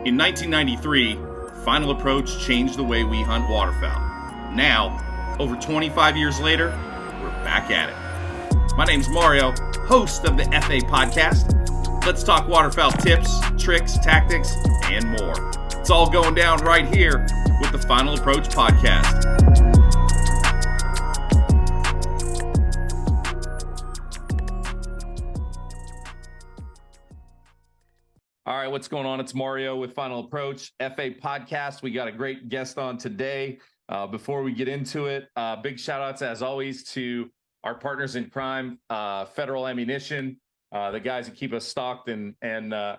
In 1993, Final Approach changed the way we hunt waterfowl. Now, over 25 years later, we're back at it. My name's Mario, host of the FA podcast. Let's talk waterfowl tips, tricks, tactics, and more. It's all going down right here with the Final Approach podcast. All right, what's going on? It's Mario with Final Approach, FA podcast. We got a great guest on today. Before we get into it, big shout outs as always to our partners in crime, Federal Ammunition, the guys that keep us stocked and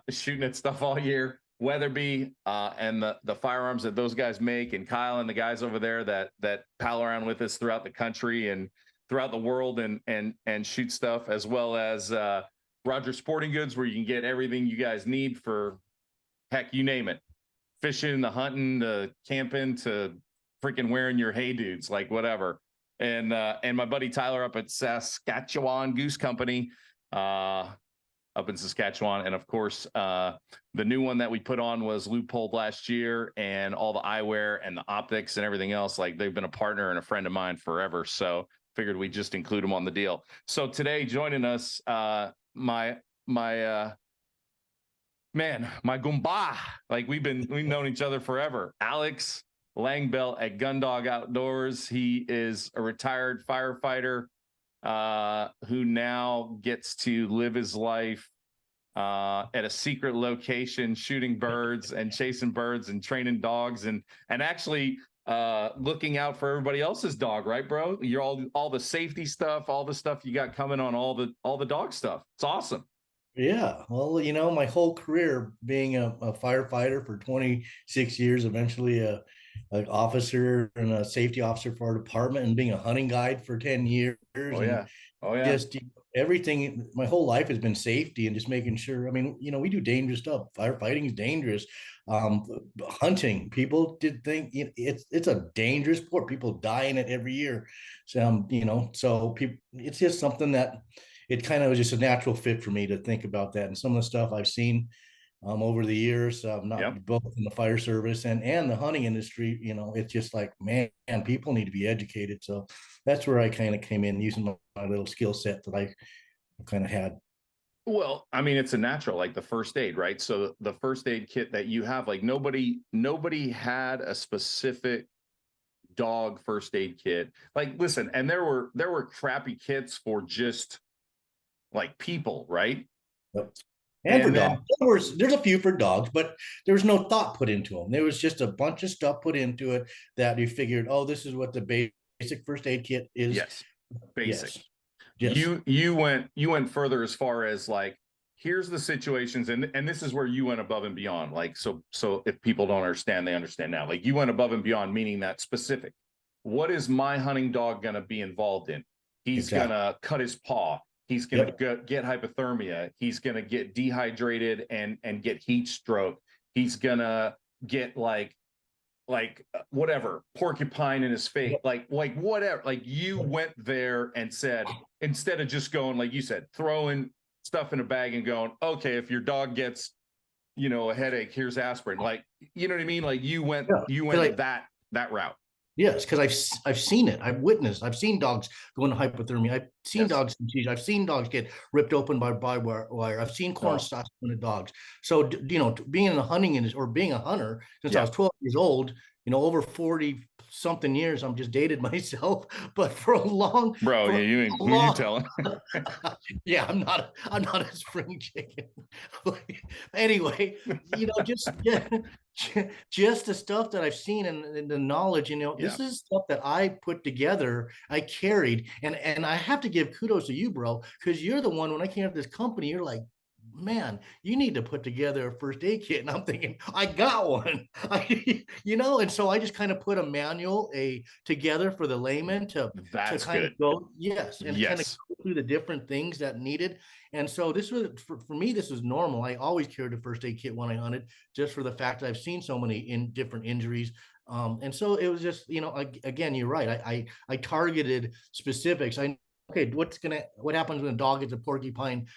shooting at stuff all year, Weatherby, and the firearms that those guys make, and Kyle and the guys over there that pal around with us throughout the country and throughout the world and shoot stuff, as well as Roger Sporting Goods, where you can get everything you guys need for, heck, you name it. Fishing, the hunting, the camping, to freaking wearing your hey dudes, like whatever. And my buddy Tyler up at Saskatchewan Goose Company, up in Saskatchewan. And of course, the new one that we put on was Loophole last year, and all the eyewear and the optics and everything else. Like, they've been a partner and a friend of mine forever. So figured we'd just include them on the deal. So today joining us, my Gumba, like we've known each other forever. Alex Langbell at Gundog Outdoors. He is a retired firefighter who now gets to live his life at a secret location, shooting birds and chasing birds and training dogs and actually looking out for everybody else's dog, right, bro? You're all the safety stuff, all the stuff you got coming on all the dog stuff. It's awesome. Yeah, well, my whole career being a firefighter for 26 years, eventually an officer and a safety officer for our department, and being a hunting guide for 10 years. Oh yeah. Just everything, my whole life has been safety and just making sure. I mean, we do dangerous stuff. Firefighting is dangerous. Hunting, people did think it's a dangerous sport. People die in it every year. So, so people, it's just something that it kind of was just a natural fit for me to think about that. And some of the stuff I've seen over the years, both in the fire service and the hunting industry, it's just like, man, people need to be educated. So that's where I kind of came in, using my little skill set that I kind of had. Well, I mean, it's a natural, like the first aid, right? So the first aid kit that you have, like nobody had a specific dog first aid kit. Like, listen, and there were crappy kits for just like people, right? Yep. And for dogs, there's a few for dogs, but there was no thought put into them. There was just a bunch of stuff put into it that you figured, oh, this is what the basic first aid kit is. Yes, basic. Yes. You went further as far as like, here's the situations, and this is where you went above and beyond. Like, so if people don't understand, they understand now. Like, you went above and beyond, meaning that specific. What is my hunting dog going to be involved in? He's going to cut his paw. He's going to get hypothermia. He's going to get dehydrated and get heat stroke. He's going to get like whatever, porcupine in his face, like whatever. Like, you went there and said, instead of just going, like you said, throwing stuff in a bag and going, okay, if your dog gets, a headache, here's aspirin. Like, you know what I mean? Like, you went like, that route. Yes, because I've seen it. I've witnessed. I've seen dogs go into hypothermia. I've seen dogs in seizures. I've seen dogs get ripped open by barbed wire. I've seen corn stalks into dogs. So being in the hunting industry, or being a hunter since I was 12 years old, over 40 something years, I'm just dated myself, but for a long, bro, for you ain't, who you telling? Yeah, I'm not a spring chicken. Anyway, just the stuff that I've seen and the knowledge, this is stuff that I put together, I carried, and I have to give kudos to you, bro, because you're the one, when I came to this company, you're like, man, you need to put together a first aid kit. And I'm thinking, I got one, and so I just kind of put a manual together for the layman to kind of go, kind of go through the different things that needed. And so this was, for me, this was normal. I always carried a first aid kit when I hunted, just for the fact that I've seen so many different injuries. And so it was just, again, you're right. I targeted specifics. I okay, what happens when a dog gets a porcupine,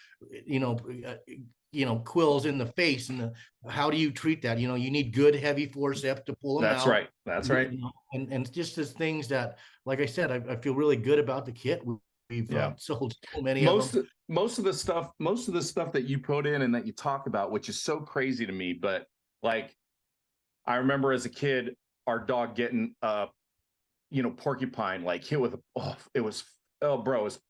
you know, quills in the face, and how do you treat that? You need good heavy forceps to pull them That's out. right. That's right. And just as things that, like I said, I feel really good about the kit. We've Yeah. sold so many of them. Most of the stuff that you put in and that you talk about, which is so crazy to me, but like I remember as a kid, our dog getting porcupine like hit with it was, oh bro, it was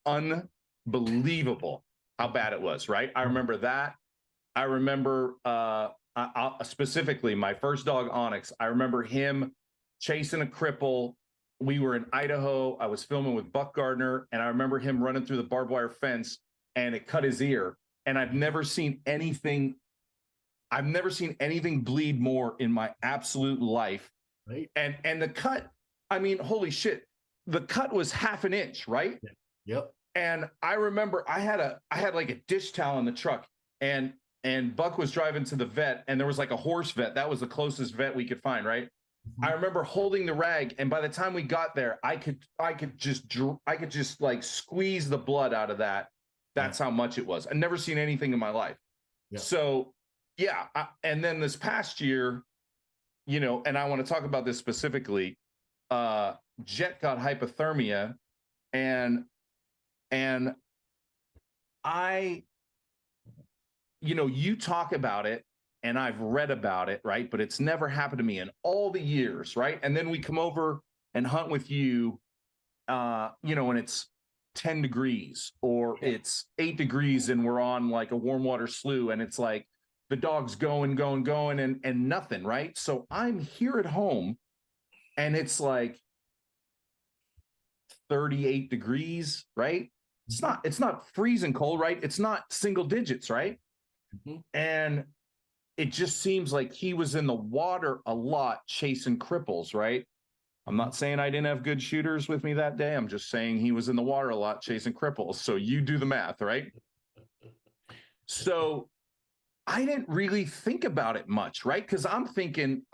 unbelievable how bad it was, right? I remember that. I remember specifically my first dog, Onyx. I remember him chasing a cripple. We were in Idaho. I was filming with Buck Gardner, and I remember him running through the barbed wire fence, and it cut his ear. And I've never seen anything bleed more in my absolute life. Right. And the cut, I mean, holy shit, the cut was half an inch, right? Yeah. Yep. And I remember I had like a dish towel in the truck, and Buck was driving to the vet, and there was like a horse vet. That was the closest vet we could find, right? I remember holding the rag, and by the time we got there, I could just like squeeze the blood out of that. That's how much it was. I've never seen anything in my life. Yeah. So yeah, and then this past year, and I want to talk about this specifically. Jet got hypothermia, and I, you talk about it and I've read about it, right? But it's never happened to me in all the years, right? And then we come over and hunt with you, and it's 10 degrees or it's 8 degrees and we're on like a warm water slough, and it's like the dog's going and nothing, right? So I'm here at home and it's like 38 degrees, right? It's not freezing cold, right? It's not single digits, right? Mm-hmm. And it just seems like he was in the water a lot chasing cripples, right? I'm not saying I didn't have good shooters with me that day. I'm just saying he was in the water a lot chasing cripples. So you do the math, right? So I didn't really think about it much, right? Because I'm thinking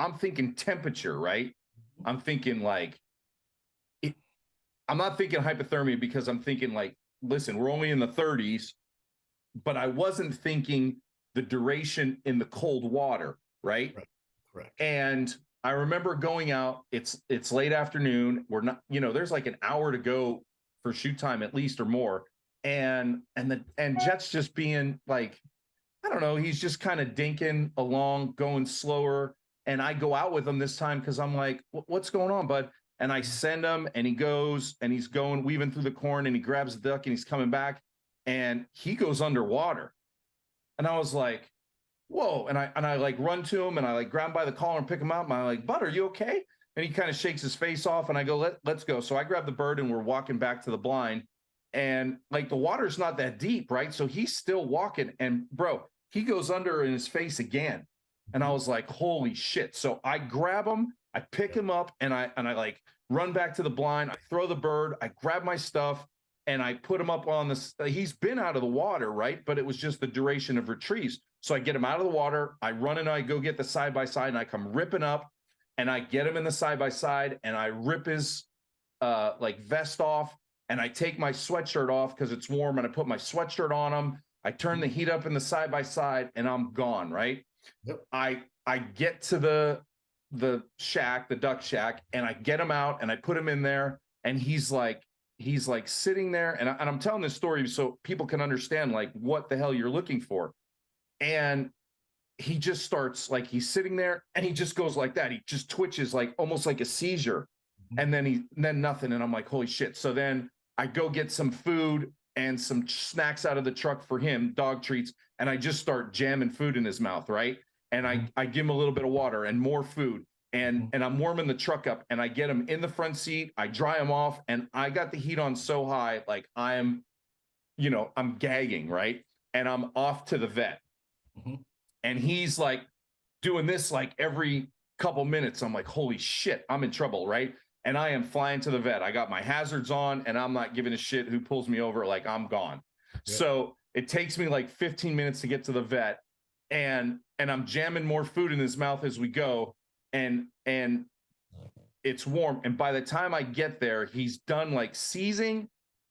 temperature, right? I'm thinking like, I'm not thinking hypothermia because I'm thinking like, listen, we're only in the 30s, but I wasn't thinking the duration in the cold water, right? Correct. And I remember going out, it's late afternoon. We're not, there's like an hour to go for shoot time at least or more. And Jet's just being like, I don't know, he's just kind of dinking along, going slower. And I go out with him this time because I'm like, what's going on, bud? And I send him, and he goes, and he's going, weaving through the corn, and he grabs the duck, and he's coming back, and he goes underwater. And I was like, whoa. And I like run to him, and I like grab him by the collar and pick him up. And I'm like, bud, are you okay? And he kind of shakes his face off, and I go, let's go. So I grab the bird, and we're walking back to the blind. And like the water's not that deep, right? So he's still walking, and bro, he goes under in his face again. And I was like, holy shit. So I grab him, I pick him up, and I like run back to the blind. I throw the bird, I grab my stuff, and I put him up on this. He's been out of the water, right? But it was just the duration of retrieves. So I get him out of the water. I run and I go get the side-by-side, and I come ripping up, and I get him in the side-by-side, and I rip his like vest off, and I take my sweatshirt off because it's warm, and I put my sweatshirt on him. I turn the heat up in the side-by-side, and I'm gone, right? Yep. I get to the shack, the duck shack, and I get him out, and I put him in there, and he's like sitting there, and I'm telling this story so people can understand like what the hell you're looking for. And he just starts like, he's sitting there, and he just goes like that. He just twitches like almost like a seizure. And then nothing. And I'm like, holy shit. So then I go get some food and some snacks out of the truck for him, dog treats, and I just start jamming food in his mouth, right? And I give him a little bit of water and more food, and I'm warming the truck up, and I get him in the front seat, I dry him off, and I got the heat on so high, like I'm gagging, right? And I'm off to the vet. And he's like doing this like every couple minutes. I'm like, holy shit, I'm in trouble, right? And I am flying to the vet. I got my hazards on, and I'm not giving a shit who pulls me over. Like, I'm gone. Yeah. So it takes me like 15 minutes to get to the vet, and I'm jamming more food in his mouth as we go, and it's warm. And by the time I get there, he's done like seizing,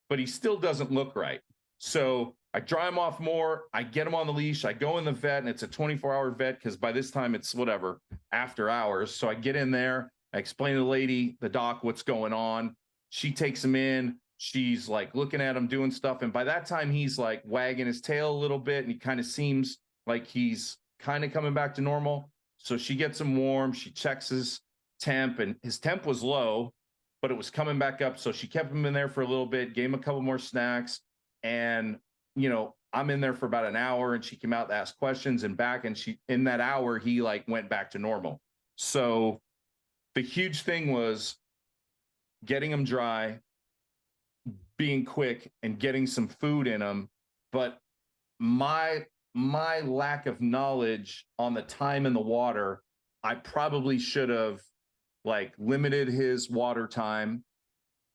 but he still doesn't look right. So I dry him off more. I get him on the leash. I go in the vet, and it's a 24-hour vet because by this time it's whatever, after hours. So I get in there. I explain to the lady, the doc, what's going on. She takes him in. She's like looking at him doing stuff. And by that time, he's like wagging his tail a little bit, and he kind of seems like he's kind of coming back to normal. So she gets him warm. She checks his temp, and his temp was low, but it was coming back up. So she kept him in there for a little bit, gave him a couple more snacks. And, you know, I'm in there for about an hour, and she came out to ask questions and back. And in that hour, he like went back to normal. So the huge thing was getting him dry, being quick, and getting some food in him. But my lack of knowledge on the time in the water, I probably should have like limited his water time,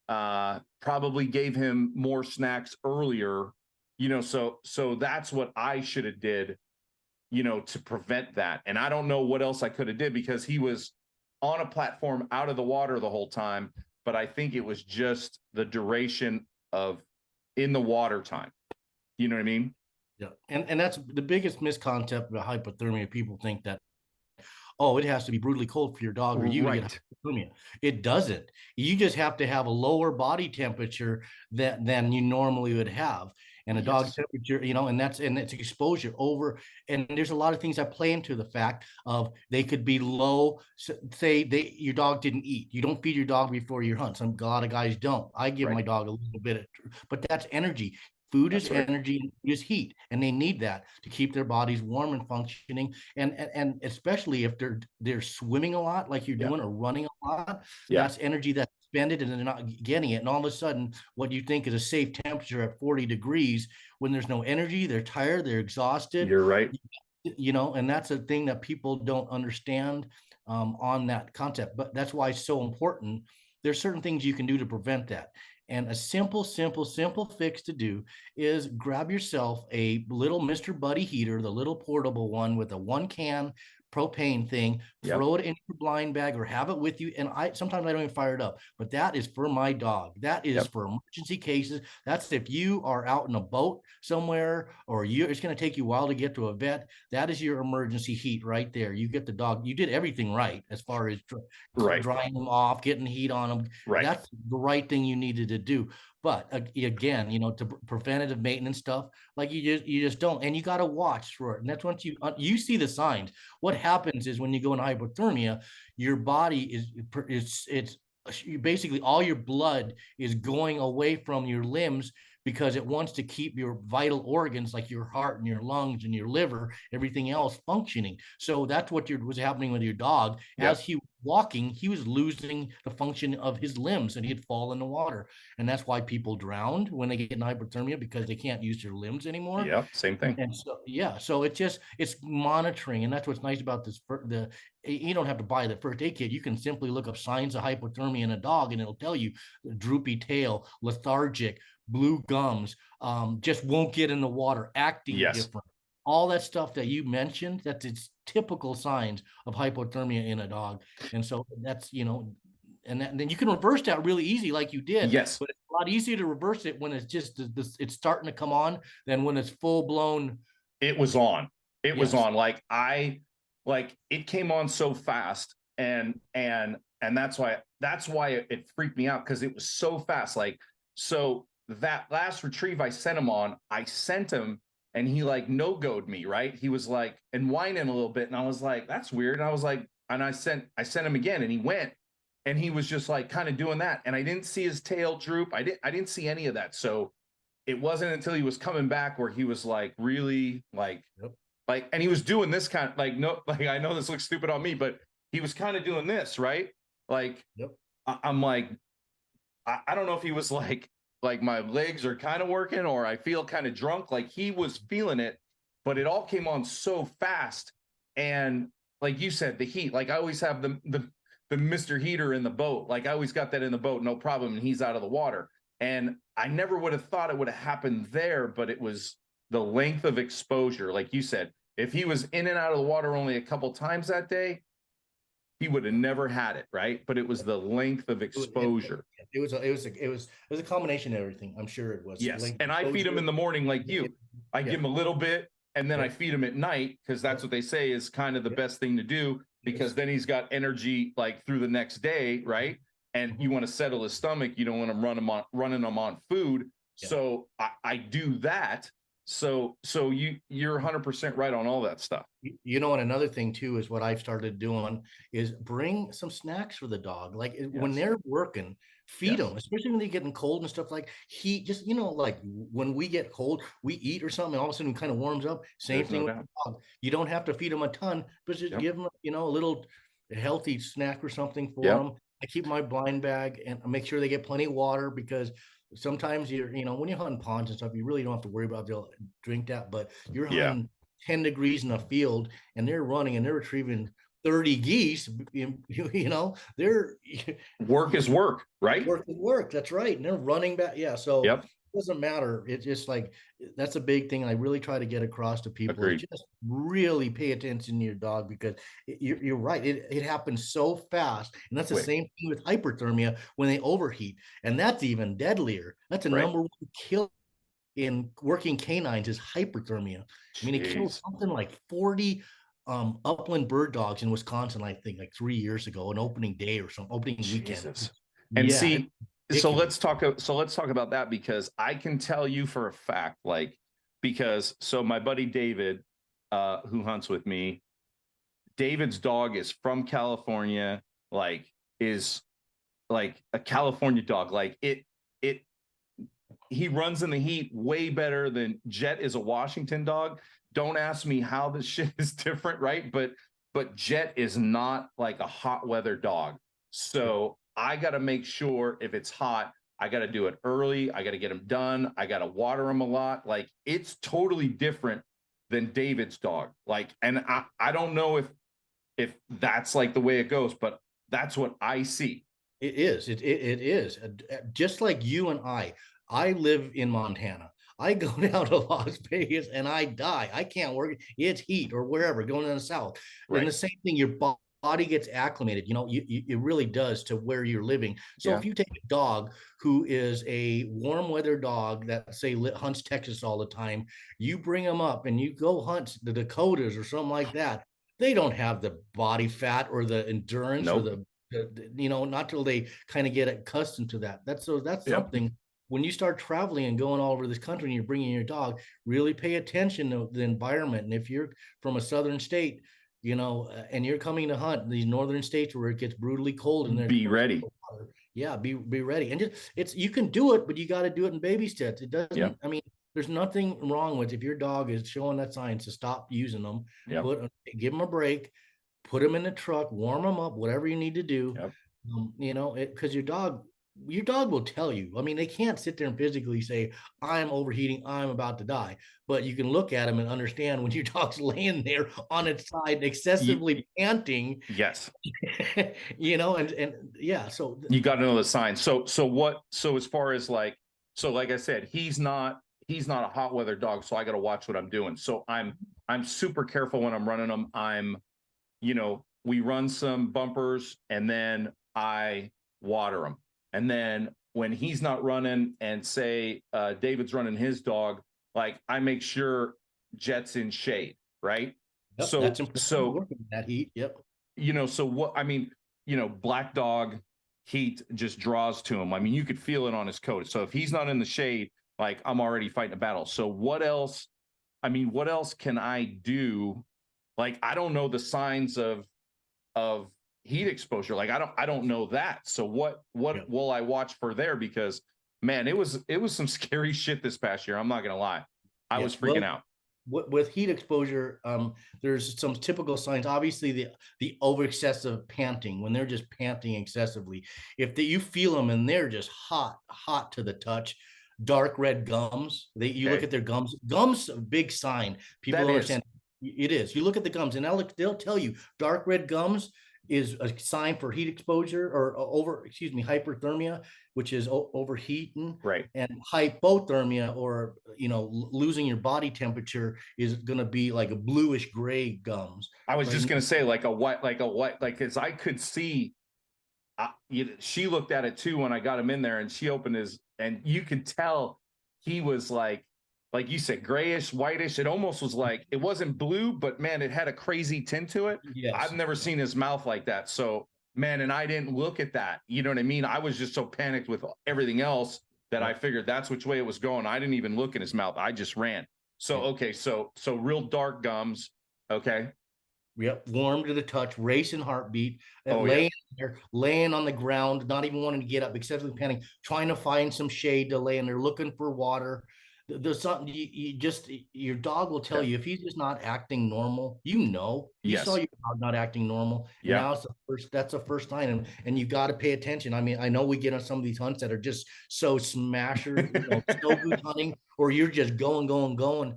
probably gave him more snacks earlier, you know, so that's what I should have did, you know, to prevent that. And I don't know what else I could have did because he was on a platform out of the water the whole time, but I think it was just the duration of in the water time. You know what I mean? Yeah. And that's the biggest misconcept about hypothermia. People think that, oh, it has to be brutally cold for your dog or you to get hypothermia. It doesn't. You just have to have a lower body temperature than you normally would have. And a dog temperature, you know, and it's exposure over. And there's a lot of things that play into the fact of they could be low. Say your dog didn't eat. You don't feed your dog before your hunt. A lot of guys don't. I give my dog a little bit, but that's energy. Food is energy, and food is heat, and they need that to keep their bodies warm and functioning. And especially if they're swimming a lot, like you're doing, or running a lot, that's energy that's expended, and they're not getting it. And all of a sudden, what you think is a safe temperature at 40 degrees, when there's no energy, they're tired, they're exhausted. You're right. You know, and that's a thing that people don't understand on that concept. But that's why it's so important. There's certain things you can do to prevent that. And a simple fix to do is grab yourself a little Mr. Buddy heater, the little portable one with a 1-can propane thing, throw it in your blind bag or have it with you. And sometimes I don't even fire it up, but that is for my dog. That is for emergency cases. That's if you are out in a boat somewhere, or it's going to take you a while to get to a vet. That is your emergency heat right there. You get the dog. You did everything right as far as drying them off, getting heat on them. That's the right thing you needed to do. But again, you know, to preventative maintenance stuff, like you just don't, and you got to watch for it. And that's once you see the signs. What happens is when you go into hypothermia, your body it's basically all your blood is going away from your limbs because it wants to keep your vital organs like your heart and your lungs and your liver, everything else functioning. So that's what was happening with your dog. As he was walking, he was losing the function of his limbs and he'd fall in the water. And that's why people drowned when they get in hypothermia, because they can't use their limbs anymore. Yeah, same thing. And so, so it's monitoring. And that's what's nice about this. You don't have to buy the first aid kit. You can simply look up signs of hypothermia in a dog and it'll tell you droopy tail, lethargic, blue gums, just won't get in the water, acting different. All that stuff that you mentioned, that's its typical signs of hypothermia in a dog. And so that's, you know, and then you can reverse that really easy like you did. Yes. But it's a lot easier to reverse it when it's just it's starting to come on than when it's full blown. It was on. It was on. Like it came on so fast. And that's why it freaked me out, because it was so fast. Like, so that last retrieve I sent him and he like no-go'd me, right? He was like, and whining a little bit. And I was like, that's weird. And I was like, and I sent him again, and he went, and he was just like kind of doing that. And I didn't see his tail droop. I didn't see any of that. So it wasn't until he was coming back where he was like really like, and he was doing this kind of like, no, like, I know this looks stupid on me, but he was kind of doing this, right? Like, I'm like, I don't know if he was like my legs are kind of working, or I feel kind of drunk. Like, he was feeling it, but it all came on so fast. And like you said, the heat, like I always have the Mr. Heater in the boat. Like I always got that in the boat, no problem. And he's out of the water. And I never would have thought it would have happened there, but it was the length of exposure. Like you said, if he was in and out of the water only a couple times that day, he would have never had it, right? But it was the length of exposure. It was a combination of everything. I'm sure it was Yes. length And I feed him in the morning like you. I give him a little bit and then I feed him at night, because that's what they say is kind of the best thing to do, because then he's got energy like through the next day, right? And you want to settle his stomach. You don't want him running him on food. So I do that. So you're 100% right on all that stuff. And another thing too is what I've started doing is bring some snacks for the dog. Like when they're working, feed them, especially when they're getting cold and stuff. Like heat, just like when we get cold, we eat or something, and all of a sudden it kind of warms up. Same thing with the dog. You don't have to feed them a ton, but just give them a little healthy snack or something for them. I keep my blind bag and I make sure they get plenty of water, because sometimes when you're hunting ponds and stuff, you really don't have to worry about they'll drink that, but you're hunting 10 degrees in a field and they're running and they're retrieving 30 geese, they're work is work, right? Work is work. That's right. And they're running back. Yeah. So it doesn't matter. It's just like, that's a big thing. I really try to get across to people. Just really pay attention to your dog, because you're right. It happens so fast. And that's the same thing with hyperthermia when they overheat. And that's even deadlier. That's a number one kill in working canines is hyperthermia. I mean, it kills something like 40 upland bird dogs in Wisconsin, I think, like 3 years ago, an opening day or some opening weekend. And see, so let's talk about that, because I can tell you for a fact, so my buddy David, who hunts with me, David's dog is from California, is like a California dog. He runs in the heat way better than Jet is a Washington dog. Don't ask me how this shit is different, right? But Jet is not like a hot weather dog. So I got to make sure if it's hot, I got to do it early. I got to get him done. I got to water him a lot. It's totally different than David's dog. And I don't know if that's like the way it goes, but that's what I see. It is. It is. Just like you and I live in Montana. I go down to Las Vegas and I die. I can't work. It's heat or wherever, going in the south. And the same thing, your body gets acclimated. It really does to where you're living. So if you take a dog who is a warm weather dog that say hunts Texas all the time, you bring them up and you go hunt the Dakotas or something like that. They don't have the body fat or the endurance or the not till they kind of get accustomed to that. That's something. When you start traveling and going all over this country and you're bringing your dog, really pay attention to the environment. And if you're from a southern state, and you're coming to hunt these northern states where it gets brutally cold, and be ready. Be ready. And you can do it, but you got to do it in baby steps. It doesn't. I mean, there's nothing wrong with if your dog is showing that signs to stop using them. Give them a break, put them in the truck, warm them up, whatever you need to do. Because your dog will tell you. I mean, they can't sit there and physically say, I'm overheating, I'm about to die. But you can look at them and understand when your dog's laying there on its side, excessively panting. Yes. So you got to know the signs. So as far as like I said, he's not a hot weather dog. So I got to watch what I'm doing. So I'm super careful when I'm running them. We run some bumpers and then I water them. And then when he's not running and say David's running his dog, I make sure Jet's in shade, right? So that heat. So what I mean, black dog heat just draws to him. I mean, you could feel it on his coat. So if he's not in the shade, I'm already fighting a battle. So what else can I do? I don't know the signs of heat exposure. I don't know that. So what will I watch for there? Because man, it was some scary shit this past year. I'm not gonna lie. I was freaking out. With heat exposure, there's some typical signs. Obviously, the over excessive panting, when they're just panting excessively. If you feel them and they're just hot to the touch. Dark red gums. You look at their gums. Gums, a big sign. People don't understand. It is. You look at the gums, and they'll tell you dark red gums is a sign for heat exposure or hyperthermia. which is overheating, Right. and hypothermia, or losing your body temperature, is going to be like a bluish gray gums. I was Right. just gonna say like a white, as I could see. She looked at it too when I got him in there, and she opened his, and you could tell he was like you said, grayish, whitish. It almost was like, it wasn't blue, but man, it had a crazy tint to it. I've Yes. never seen his mouth like that. So, man, and I didn't look at that. You know what I mean? I was just so panicked with everything else that I figured that's which way it was going. I didn't even look in his mouth. I just ran. So, okay, so real dark gums. Okay. Yep, warm to the touch, racing heartbeat, Oh yeah. laying there, laying on the ground, not even wanting to get up, excessively panicking, trying to find some shade to lay in there, looking for water. There's something you just, your dog will tell Yeah. you if he's just not acting normal. You saw Yes. your dog not acting normal, and Yeah. now that's the first time, and you got to pay attention. I mean, I know we get on some of these hunts that are just so smasher, snow goose hunting, or you're just going,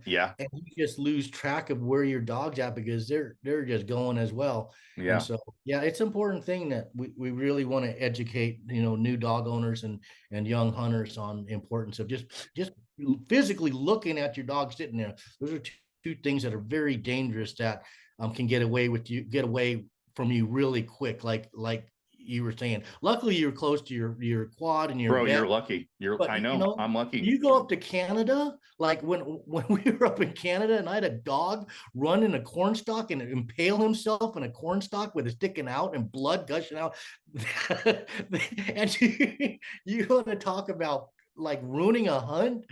Yeah. and you just lose track of where your dog's at because they're just going as well. And Yeah. so, yeah, it's an important thing that we really want to educate, new dog owners and young hunters on the importance of just physically looking at your dog sitting there. Those are two things that are very dangerous that can get away from you really quick, like you were saying. Luckily, you're close to your quad and your Bro, you're vet. lucky. But I know, I'm lucky. you go up to Canada, like when we were up in Canada, and I had a dog run in a cornstalk and impale himself in a cornstalk with it sticking out and blood gushing out. And you want to talk about like ruining a hunt?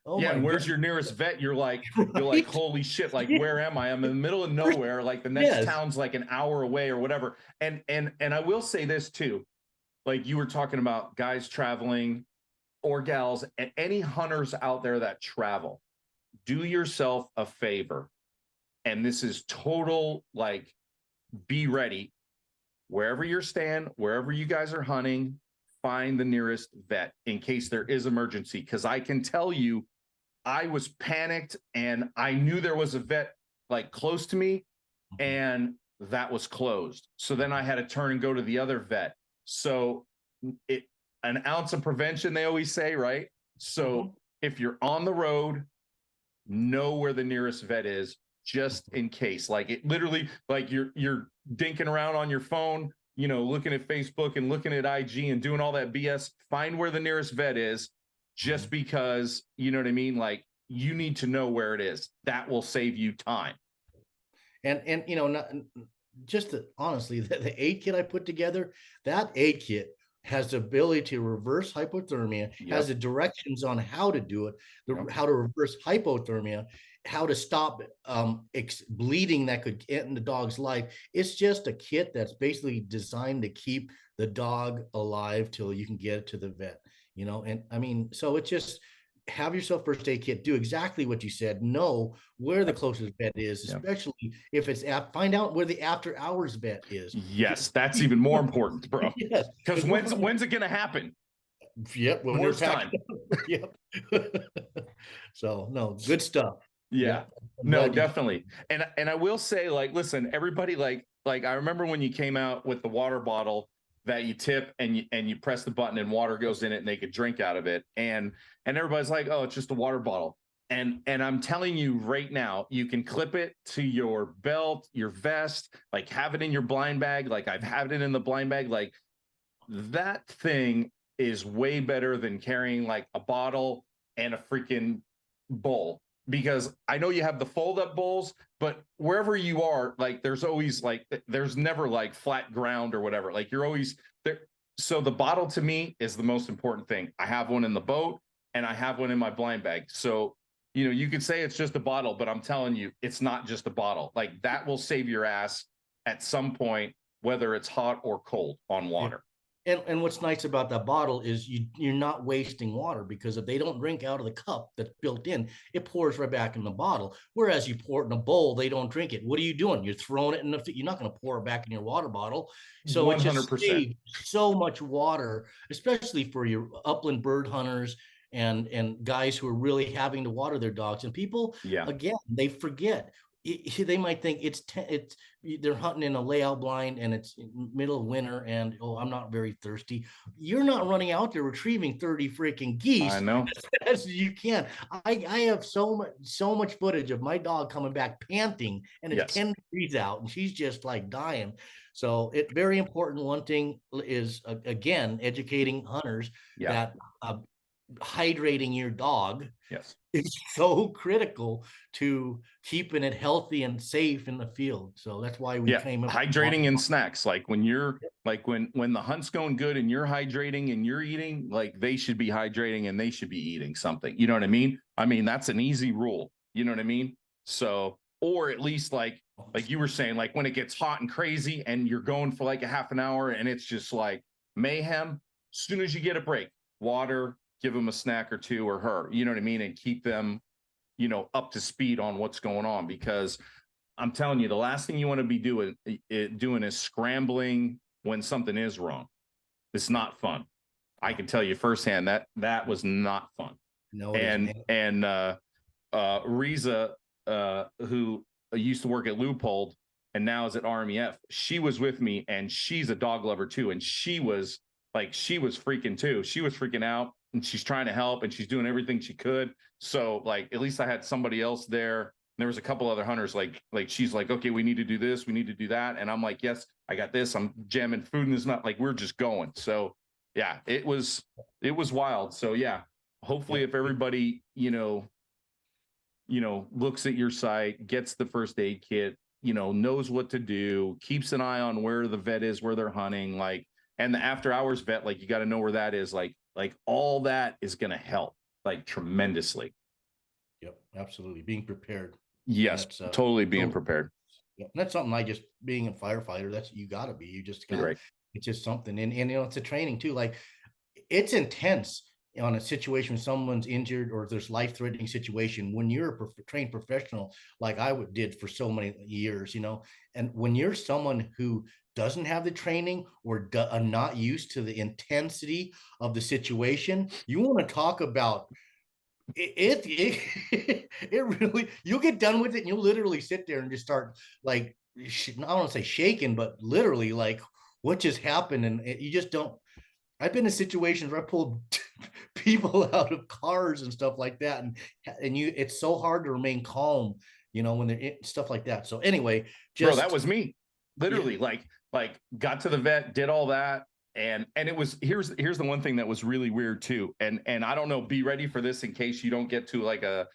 Oh Yeah, my and God. where's your nearest vet? You're like, Right? holy shit, like Yeah. where am I? I'm in the middle of nowhere. Like the next Yes. town's like an hour away or whatever. And I will say this too. Like you were talking about guys traveling or gals, and any hunters out there that travel, do yourself a favor. And this is total, like, be ready. Wherever you're staying, wherever you guys are hunting, find the nearest vet in case there is emergency. Because I can tell you, I was panicked and I knew there was a vet like close to me, and that was closed. So then I had to turn and go to the other vet. So an ounce of prevention, they always say, right? So if you're on the road, know where the nearest vet is just in case. Like it literally, like you're dinking around on your phone, looking at Facebook and looking at IG and doing all that BS. Find where the nearest vet is, just because, you know what I mean? Like you need to know where it is. That will save you time. And not, just honestly, the aid kit I put together, that aid kit has the ability to reverse hypothermia, has the directions on how to do it, how to reverse hypothermia, how to stop bleeding that could end the dog's life. It's just a kit that's basically designed to keep the dog alive till you can get it to the vet, and I mean, so it's just, have yourself first aid kit, do exactly what you said, know where the closest vet is, especially if it's find out where the after hours vet is. Yes, that's even more important, bro. Yes, because when's it gonna happen? Yep, when Worst time. Yep. So no, good stuff. Yeah. No, definitely. And I will say, like, listen, everybody, like I remember when you came out with the water bottle that you tip and you press the button and water goes in it and they could drink out of it. And everybody's like, oh, it's just a water bottle. And I'm telling you right now, you can clip it to your belt, your vest, like have it in your blind bag. Like I've had it in the blind bag. Like that thing is way better than carrying like a bottle and a freaking bowl, because I know you have the fold up bowls, but wherever you are, like there's always like, there's never like flat ground or whatever. Like you're always there. So the bottle to me is the most important thing. I have one in the boat and I have one in my blind bag. So, you could say it's just a bottle, but I'm telling you, it's not just a bottle. Like that will save your ass at some point, whether it's hot or cold on water. And what's nice about that bottle is you're not wasting water, because if they don't drink out of the cup that's built in, it pours right back in the bottle. Whereas you pour it in a bowl, they don't drink it. What are you doing? You're throwing it in you're not going to pour it back in your water bottle. So 100%. it just saves so much water, especially for your upland bird hunters and guys who are really having to water their dogs. And people, again, they forget. they might think it's they're hunting in a layout blind and it's middle of winter and oh, I'm not very thirsty. You're not running out there retrieving 30 freaking I geese know. as you can. I have so much footage of my dog coming back panting and it's Yes. 10 degrees out and she's just like dying. So it very important. One thing is again educating hunters Yeah. that hydrating your dog Yes. is so critical to keeping it healthy and safe in the field. So that's why we Yeah. came up Hydrating and snacks. Like when you're like when the hunt's going good and you're hydrating and you're eating, like they should be hydrating and they should be eating something. You know what I mean? I mean, that's an easy rule. You know what I mean? So, or at least like you were saying, like when it gets hot and crazy and you're going for like a half an hour and it's just like mayhem, as soon as you get a break, water, give them a snack or two or her, you know what I mean? And keep them, you know, up to speed on what's going on, because I'm telling you, the last thing you want to be doing is scrambling when something is wrong. It's not fun. I can tell you firsthand that was not fun. No, and Riza, who used to work at Loopold and now is at RMEF, she was with me and she's a dog lover too. And she was freaking too. She was freaking out and she's trying to help and she's doing everything she could. So like, at least I had somebody else there. There was a couple other hunters, like she's like, okay, we need to do this, we need to do that. And I'm like, yes, I got this. I'm jamming food in this nut. Like we're just going. So yeah, it was wild. So yeah, hopefully if everybody, you know, looks at your site, gets the first aid kit, you know, knows what to do, keeps an eye on where the vet is, where they're hunting, like, and the after hours vet, like you got to know where that is. Like all that is going to help like tremendously. Yep, absolutely. Being prepared. Yes, totally being prepared. Yeah, that's something I just being a firefighter. That's you got to be. You just got. Right. It's just something, and you know, it's a training too. Like it's intense on a situation when someone's injured or there's life-threatening situation. When you're a trained professional, like I did for so many years, you know, and when you're someone who doesn't have the training or are not used to the intensity of the situation, you want to talk about it really, you'll get done with it and you'll literally sit there and just start like, I don't want to say shaking, but literally like what just happened. And you just don't. I've been in situations where I pulled people out of cars and stuff like that. And it's so hard to remain calm, you know, when they're stuff like that. So anyway, bro, that was me literally. Yeah. Like got to the vet, did all that. And it was, here's the one thing that was really weird too. And I don't know, be ready for this in case you don't get to like a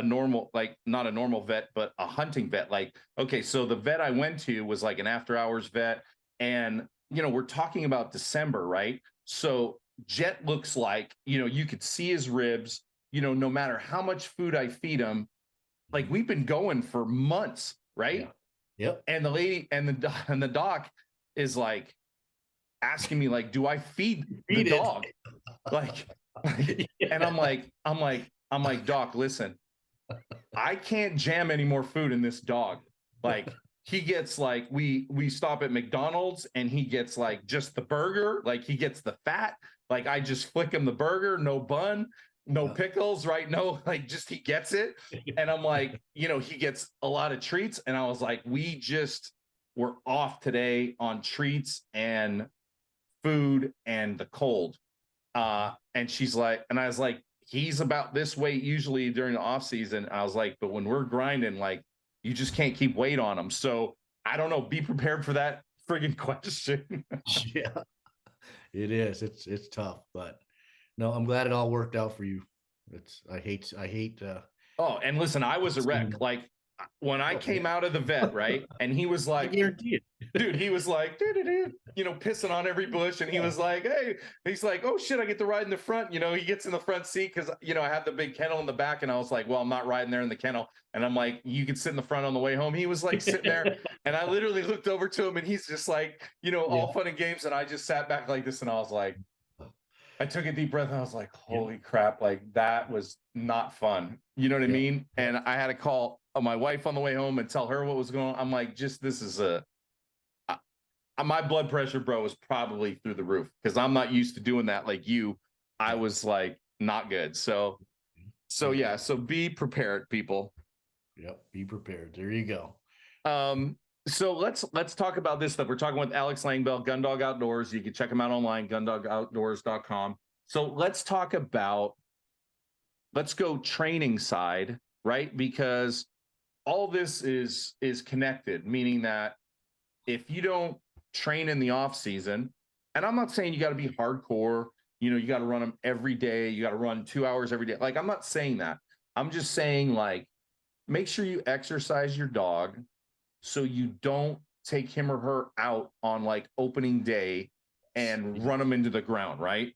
normal, like not a normal vet, but a hunting vet. Like, okay, so the vet I went to was like an after hours vet. And, you know, we're talking about December, right? So Jet looks like, you know, you could see his ribs, you know, no matter how much food I feed him, like we've been going for months, right? Yeah. Yep. And the lady and the doc is like, asking me like, do I feed the dog? Like yeah. And I'm like, doc, listen, I can't jam any more food in this dog. Like he gets like, we stop at McDonald's and he gets like just the burger. Like he gets the fat. Like I just flick him the burger, no bun, no pickles, right? No, like just, he gets it. And I'm like, you know, he gets a lot of treats. And I was like, we're off today on treats and food and the cold. And she's like, and I was like, he's about this weight usually during the off season. I was like, but when we're grinding, like you just can't keep weight on them. So I don't know, be prepared for that friggin' question. Yeah, it is. It's tough, but no, I'm glad it all worked out for you. I hate oh, and listen, I was a wreck. Like when I came out of the vet, right? And he was like, I guarantee it. Dude, he was like, you know, pissing on every bush. And he was like, hey, he's like, oh shit, I get to ride in the front. You know, he gets in the front seat because, you know, I had the big kennel in the back. And I was like, well, I'm not riding there in the kennel. And I'm like, you can sit in the front on the way home. He was like sitting there. And I literally looked over to him and he's just like, you know, all fun and games. And I just sat back like this and I was like, I took a deep breath and I was like, holy crap, like that was not fun. You know what I mean? And I had to call my wife on the way home and tell her what was going on. I'm like, just, this is my blood pressure, bro, was probably through the roof because I'm not used to doing that like you. I was like, not good. So yeah, so be prepared, people. Yep. Be prepared. There you go. So let's talk about this stuff. We're talking with Alex Langbell, Gundog Outdoors. You can check him out online, gundogoutdoors.com. So let's go training side, right? Because all this is connected, meaning that if you don't train in the off season, and I'm not saying you got to be hardcore, you got to run them every day, you got to run 2 hours every day. Like, I'm not saying that. I'm just saying, like, make sure you exercise your dog so you don't take him or her out on like opening day and run them into the ground, right?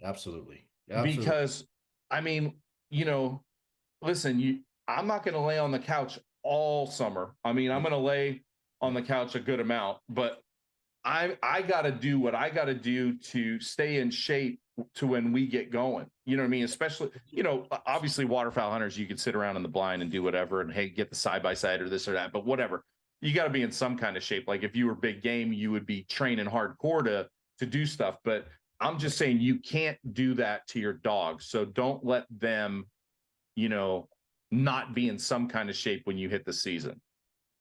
Absolutely. Absolutely. Because I mean, you know, listen, I'm not going to lay on the couch all summer. I mean, I'm going to lay on the couch a good amount, but I got to do what I got to do to stay in shape to when we get going. You know what I mean? Especially, obviously waterfowl hunters, you can sit around in the blind and do whatever and, hey, get the side by side or this or that, but whatever. You got to be in some kind of shape. Like if you were big game, you would be training hardcore to do stuff. But I'm just saying you can't do that to your dog. So don't let them, not be in some kind of shape when you hit the season.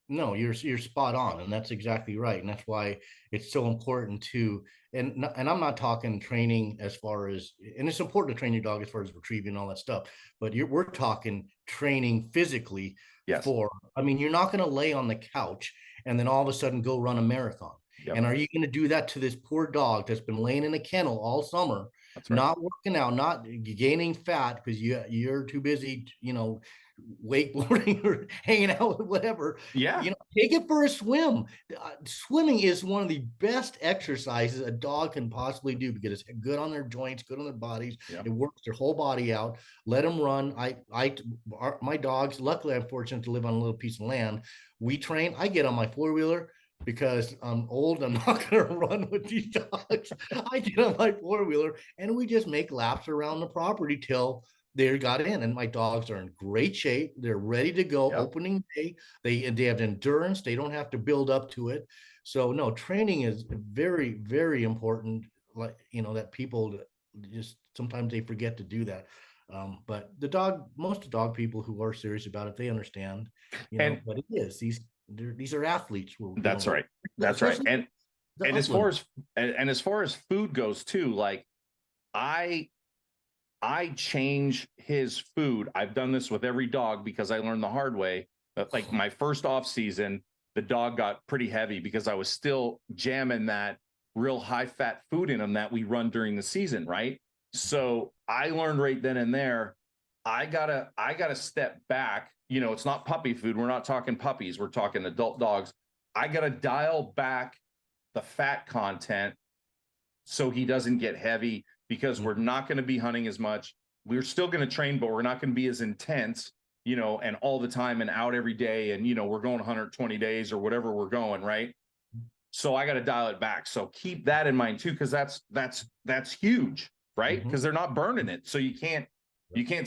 No, you're spot on, and that's exactly right, and that's why it's so important to. And I'm not talking training as far as, and it's important to train your dog as far as retrieving and all that stuff, but we're talking training physically Yes. for. I mean, you're not going to lay on the couch and then all of a sudden go run a marathon. Yep. And are you going to do that to this poor dog that's been laying in a kennel all summer, That's right. not working out, not gaining fat because you're too busy, wakeboarding or hanging out with whatever. Yeah. Take it for a swim. Swimming is one of the best exercises a dog can possibly do because it's good on their joints, good on their bodies. Yeah. It works their whole body out. Let them run. My dogs, luckily I'm fortunate to live on a little piece of land. We train. I get on my four-wheeler because I'm old. I'm not going to run with these dogs. I get on my four-wheeler and we just make laps around the property till they got in, and my dogs are in great shape. They're ready to go. Yep. Opening day, they have endurance. They don't have to build up to it. So no, training is very, very important. Like, that people just sometimes they forget to do that. But most dog people who are serious about it, they understand, but it is these are athletes. That's right. That's right. And as far as food goes too, like I change his food. I've done this with every dog because I learned the hard way. Like my first off season, the dog got pretty heavy because I was still jamming that real high fat food in him that we run during the season. Right. So I learned right then and there, I gotta step back. It's not puppy food. We're not talking puppies. We're talking adult dogs. I gotta dial back the fat content so he doesn't get heavy, because we're not going to be hunting as much. We're still going to train, but we're not going to be as intense, and all the time and out every day. And, we're going 120 days or whatever we're going. Right. So I got to dial it back. So keep that in mind too, because that's huge, right? Because they're not burning it. So you can't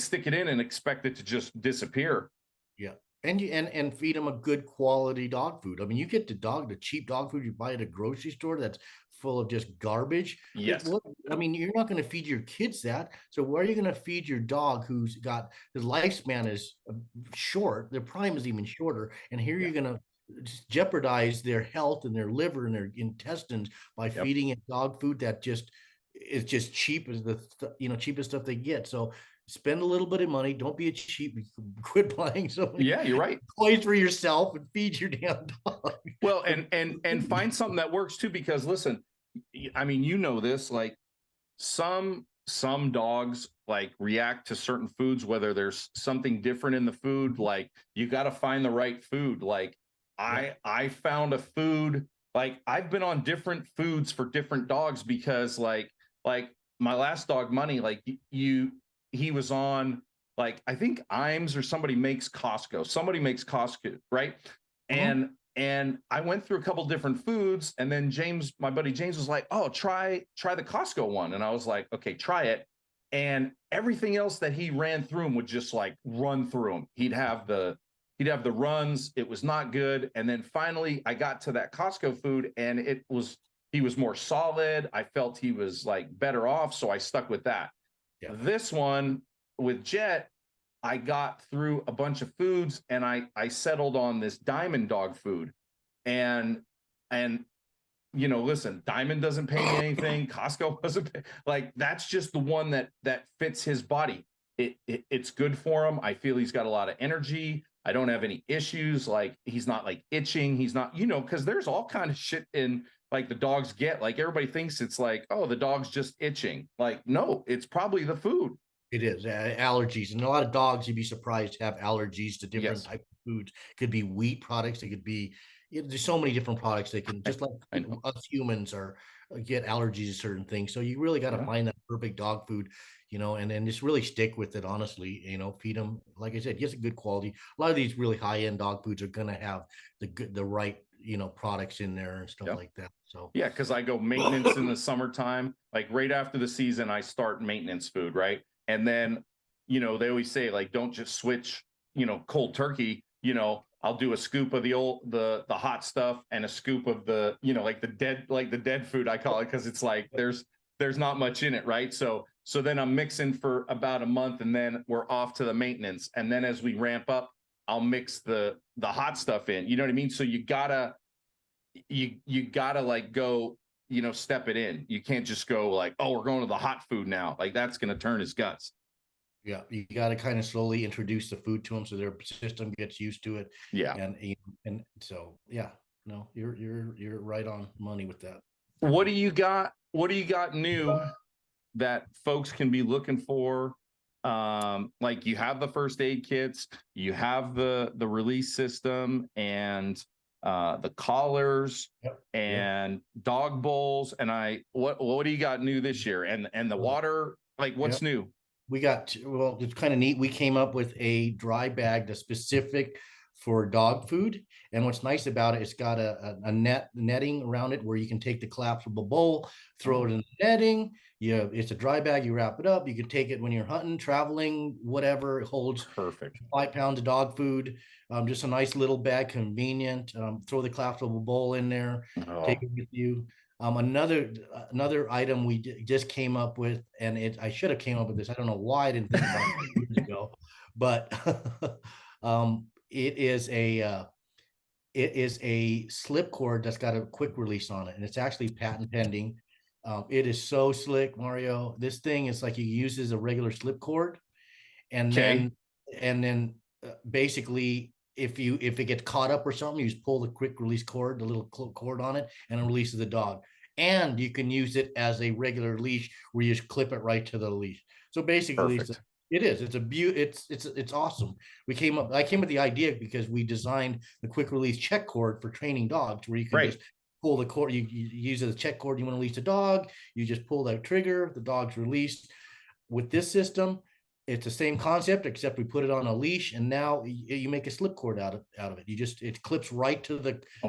stick it in and expect it to just disappear. Yeah. And feed them a good quality dog food. I mean, you get the cheap dog food you buy at a grocery store that's full of just garbage. Yes. I mean, you're not going to feed your kids that. So where are you going to feed your dog who's got his lifespan is short, their prime is even shorter, and here you're going to jeopardize their health and their liver and their intestines by feeding it dog food that is just cheap as the cheapest stuff they get. So spend a little bit of money. Don't be a cheap. Quit buying so many. Yeah, you're right. Toys for yourself and feed your damn dog. Well, and find something that works too, because listen, I mean, this, like some dogs like react to certain foods, whether there's something different in the food. Like you got to find the right food. Like I found a food, like I've been on different foods for different dogs because like my last dog Money, like he was on, like, I think Imes or somebody makes Costco, right? And I went through a couple different foods, and then my buddy James was like, oh, try the Costco one. And I was like, okay, try it. And everything else that he ran through him would just like run through him. He'd have the runs. It was not good. And then finally I got to that Costco food, and he was more solid. I felt he was like better off. So I stuck with that. Yeah. This one with Jet, I got through a bunch of foods and I settled on this Diamond dog food. And listen, Diamond doesn't pay me anything. Costco doesn't pay. Like, that's just the one that fits his body. It's good for him. I feel he's got a lot of energy. I don't have any issues. Like, he's not like itching. He's not, because there's all kind of shit in like the dogs get. Like, everybody thinks it's like, oh, the dog's just itching. Like, no, it's probably the food. It is allergies, and a lot of dogs, you'd be surprised, have allergies to different Yes, types of foods. Could be wheat products. It could be, there's so many different products they can, just like I know. us humans are get allergies to certain things. So you really got to Yeah, find that perfect dog food, and then just really stick with it. Honestly, feed them. Like I said, get a good quality. A lot of these really high end dog foods are gonna have the right products in there and stuff yeah. like that. So Yeah, because I go maintenance in the summertime. Like, right after the season, I start maintenance food, right? And then, they always say, like, don't just switch, cold turkey. I'll do a scoop of the hot stuff and a scoop of the, like the dead food, I call it, because it's like there's not much in it, right? So then I'm mixing for about a month, and then we're off to the maintenance. And then as we ramp up, I'll mix the hot stuff in. You know what I mean? So you gotta like go, step it in. You can't just go like, oh, we're going to the hot food now. Like, that's gonna turn his guts. yeah, you got to kind of slowly introduce the food to them so their system gets used to it, Yeah. and so yeah, no, you're right on money with that. What do you got new that folks can be looking for? Like, you have the first aid kits, you have the release system, and the collars Yep, yep. and dog bowls. And what do you got new this year? And the water, like, Yeah, what's new? well, it's kind of neat. We came up with a dry bag that's specific for dog food. And what's nice about it, it's got a netting around it where you can take the collapsible bowl, throw Oh, it in the netting. It's a dry bag, you wrap it up. You can take it when you're hunting, traveling, whatever. It holds perfect. 5 pounds of dog food. Just a nice little bag, convenient. Throw the collapsible bowl in there, take Oh, it with you. Another item we just came up with, and I should have came up with this. I don't know why I didn't think about it years ago, but it is a slip cord that's got a quick release on it, and it's actually patent pending. It is so slick, Mario. This thing is like you use as a regular slip cord, and okay, then basically if it gets caught up or something, you just pull the quick release cord, the little cord on it, and it releases the dog. And you can use it as a regular leash where you just clip it right to the leash. So basically perfect. it's awesome. I came with the idea because we designed the quick release check cord for training dogs, where you can Right. just pull the cord, you use it as a check cord. You want to release the dog, you just pull that trigger, the dog's released. With this system, it's the same concept, except we put it on a leash, and now you make a slip cord out of it. It clips Oh, right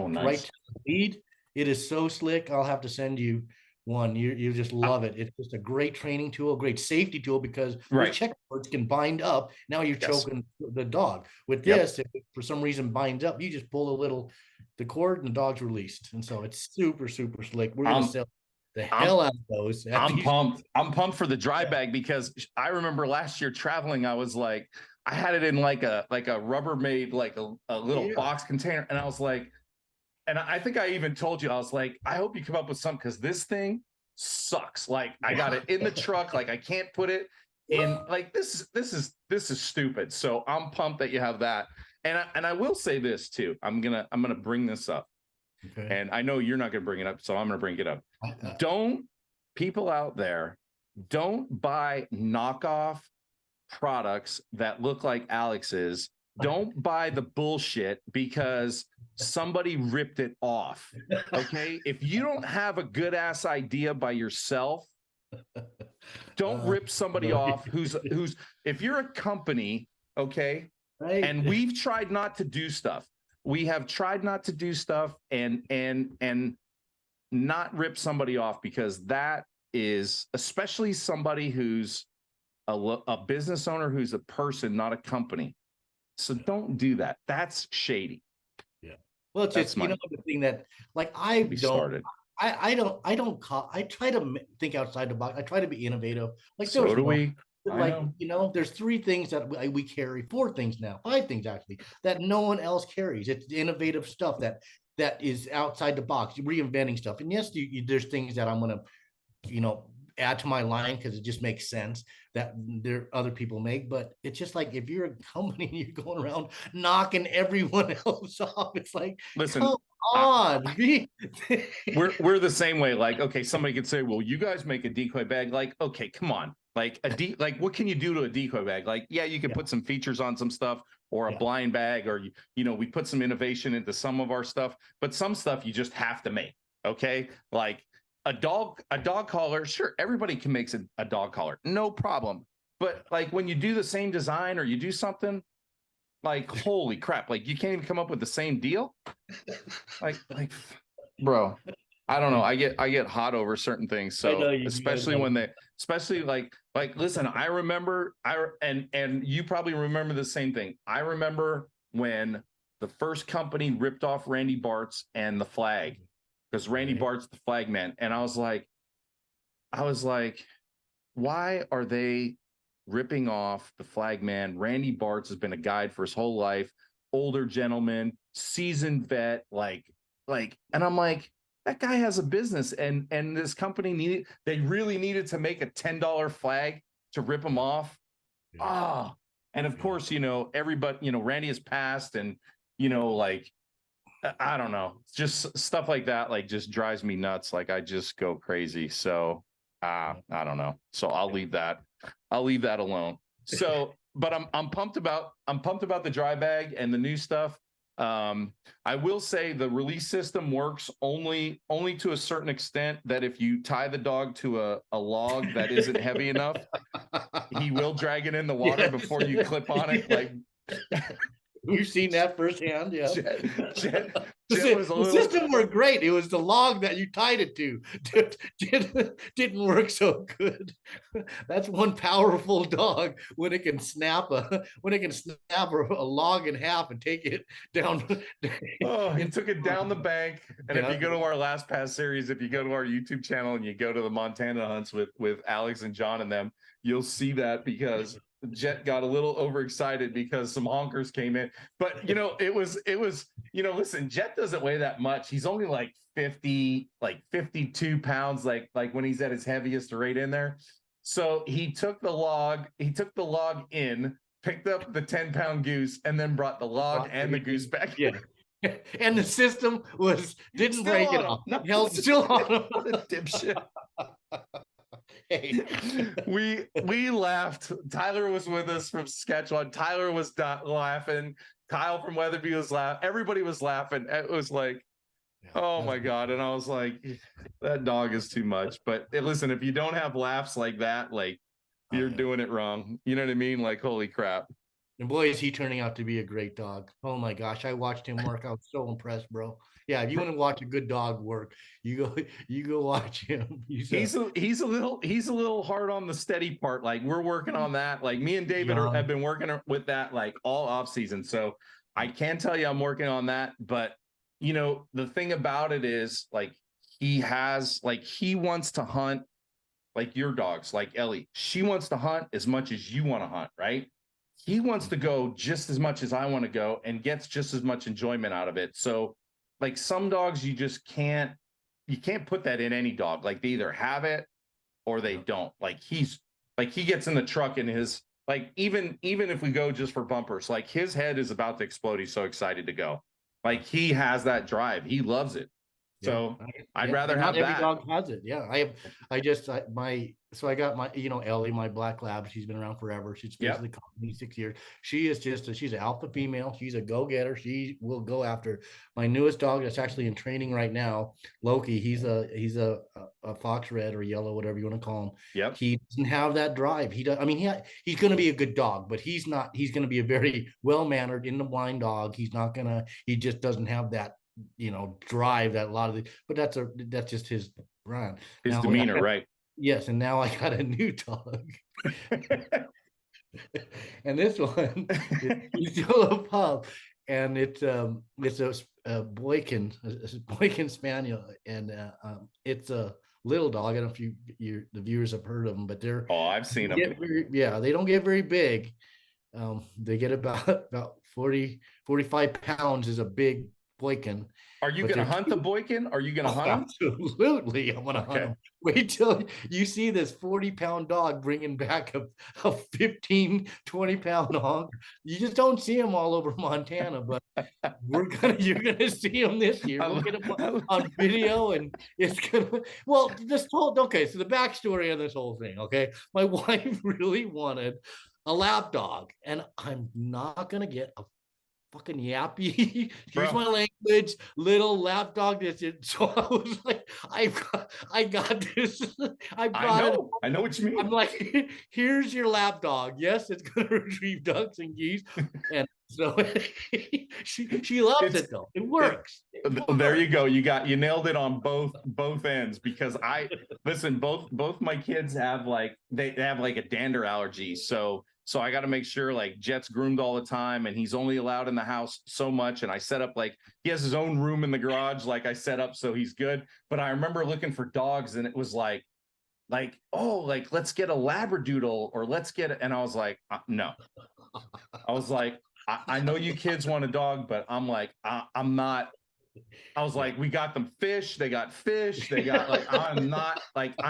nice. to the lead. It is so slick. I'll have to send you one. You just Uh, love it. It's just a great training tool, great safety tool, because those right. check cords can bind up. Now you're Yes. choking the dog. With Yep. this, if it for some reason binds up, you just pull the cord and the dog's released. And so it's super, super slick. We're gonna I'm sell the I'm hell out of those at I'm these. pumped. I'm pumped for the dry Yeah. bag, because I remember last year traveling, I was like, I had it in like a Rubbermaid, like a little Yeah. box container. And I was like, and I think I even told you, I was like, I hope you come up with something, because this thing sucks. Like, I got it in the truck, like I can't put it in. Like, this is stupid. So I'm pumped that you have that. And I will say this too. I'm gonna bring this up. Okay. And I know you're not gonna bring it up, so I'm gonna bring it up. Don't People out there, don't buy knockoff products that look like Alex's. Don't buy the bullshit because somebody ripped it off. Okay. If you don't have a good ass idea by yourself, don't rip somebody No. off if you're a company, okay, Right. and we've tried not to do stuff. We have tried not to do stuff and not rip somebody off, because that is, especially somebody who's a business owner, who's a person, not a company. So don't do that. That's shady. Yeah. Well, it's That's just, my the thing that, like, I we don't, started. I don't call, I try to think outside the box. I try to be innovative. Like, there So was do one, we. I like, know. you know, there's 3 things that we carry, 4 things now, 5 things actually, that no one else carries. It's innovative stuff that is outside the box, reinventing stuff. And yes, there's things that I'm gonna, you know, add to my line because it just makes sense that there other people make. But it's just like, if you're a company and you're going around knocking everyone else off, it's like, Listen, come on, be we're the same way. Like, okay, somebody could say, well, you guys make a decoy bag. Like, okay, come on. Like like what can you do to a decoy bag? Like, yeah, you can yeah, put some features on some stuff, or a yeah, blind bag, or you know, we put some innovation into some of our stuff, but some stuff you just have to make. Okay. Like a dog collar, sure, everybody can make a dog collar, no problem. But like when you do the same design or you do something, like holy crap, like you can't even come up with the same deal. Like bro, I don't know. I get hot over certain things. I know So you do. I especially know. when they, especially like listen, I remember and you probably remember the same thing. I remember when the first company ripped off Randy Bart's and the flag, because Randy Right. Bart's the flag man. And I was like, why are they ripping off the flag man? Randy Bart's has been a guide for his whole life, older gentleman, seasoned vet, and I'm like, that guy has a business, and this company they really needed to make a $10 flag to rip him Yeah, off. yeah, Ah, and of yeah. course, everybody, Randy has passed, and like I don't know, just stuff like that, like just drives me nuts. Like I just go crazy. So I don't know. So I'll leave that alone. So, but I'm pumped about the dry bag and the new stuff. I will say the release system works only to a certain extent, that if you tie the dog to a log that isn't heavy enough, he will drag it in the water Yes. before you clip on it. Like We've seen that firsthand. Yeah. Jet, Jet, Jet The was a little. system worked great. It was the log that you tied it to didn't work so good. That's one powerful dog when it can snap a log in half and take it down. Oh, he took it down the bank. And if you Yeah. go to our Last Pass series, if you go to our YouTube channel and you go to the Montana hunts with Alex and John and them, you'll see that, because Jet got a little overexcited because some honkers came in. But listen, Jet doesn't weigh that much. He's only like 52 pounds, like when he's at his heaviest right in there. So he took the log in, picked up the 10-pound goose, and then brought the log and the goose back. Yeah. And the system didn't Still break it on him. off. No, Held still on him. what a dipshit. Hey. we laughed. Tyler was with us from Saskatchewan. Tyler was laughing. Kyle from Weatherby was laughing. Everybody was laughing. It was like, oh my God. And I was like, that dog is too much. But listen, if you don't have laughs like that, like you're doing it wrong. You know what I mean? Like, holy crap. And boy, is he turning out to be a great dog. Oh my gosh. I watched him work. I was so impressed, bro. Yeah, if you want to watch a good dog work, you go watch him. He's a little hard on the steady part. Like we're working on that. Like me and David have been working with that like all off season. So I can tell you I'm working on that. But the thing about it is, like, he wants to hunt like your dogs, like Ellie. She wants to hunt as much as you want to hunt, right? He wants to go just as much as I want to go and gets just as much enjoyment out of it. So like some dogs, you can't put that in any dog. Like they either have it or they don't. Like he gets in the truck and even if we go just for bumpers, like his head is about to explode. He's so excited to go. Like he has that drive. He loves it. Yeah. So I'd rather have not every that. dog has it. Yeah. I got my, Ellie, my black lab. She's been around forever. She's basically called me 6 years. She is she's an alpha female. She's a go-getter. She will go after my newest dog that's actually in training right now, Loki. He's a fox red or yellow, whatever you want to call him. Yep. He doesn't have that drive. He's going to be a good dog, but he's going to be a very well-mannered in the blind dog. He just doesn't have that drive that a lot of but that's just his run. His demeanor, right? Yes, and now I got a new dog. And this one is still a pup, and it's a Boykin Spaniel, and it's a little dog. I don't know if the viewers have heard of them, but Oh, I've seen them. they don't get very big. They get about 45 pounds is a big boykin. Are you going to hunt the boykin? Are you going to hunt them? Absolutely. I'm going to hunt them. Wait till you see this 40-pound dog bringing back a 15, 20-pound dog. You just don't see them all over Montana, but you're going to see them this year. We'll get them on video, and it's going to, well, okay, so the backstory of this whole thing, okay? My wife really wanted a lap dog, and I'm not going to get a fucking yappy, excuse my language, little lap dog. So I was like, I got this. I know what you mean. I'm like, here's your lap dog. Yes, it's gonna retrieve ducks and geese, and so she loves it though. It works. There you go. You nailed it on both ends, because listen, both my kids have they have like a dander allergy, so I got to make sure like Jet's groomed all the time, and he's only allowed in the house so much. And I set up he has his own room in the garage, like I set up so he's good. But I remember looking for dogs, and it was like, let's get a Labradoodle, or let's get and I was like, no. I was like, I know you kids want a dog, but I'm like, I'm not. I was like, we got them fish. They got fish. They got I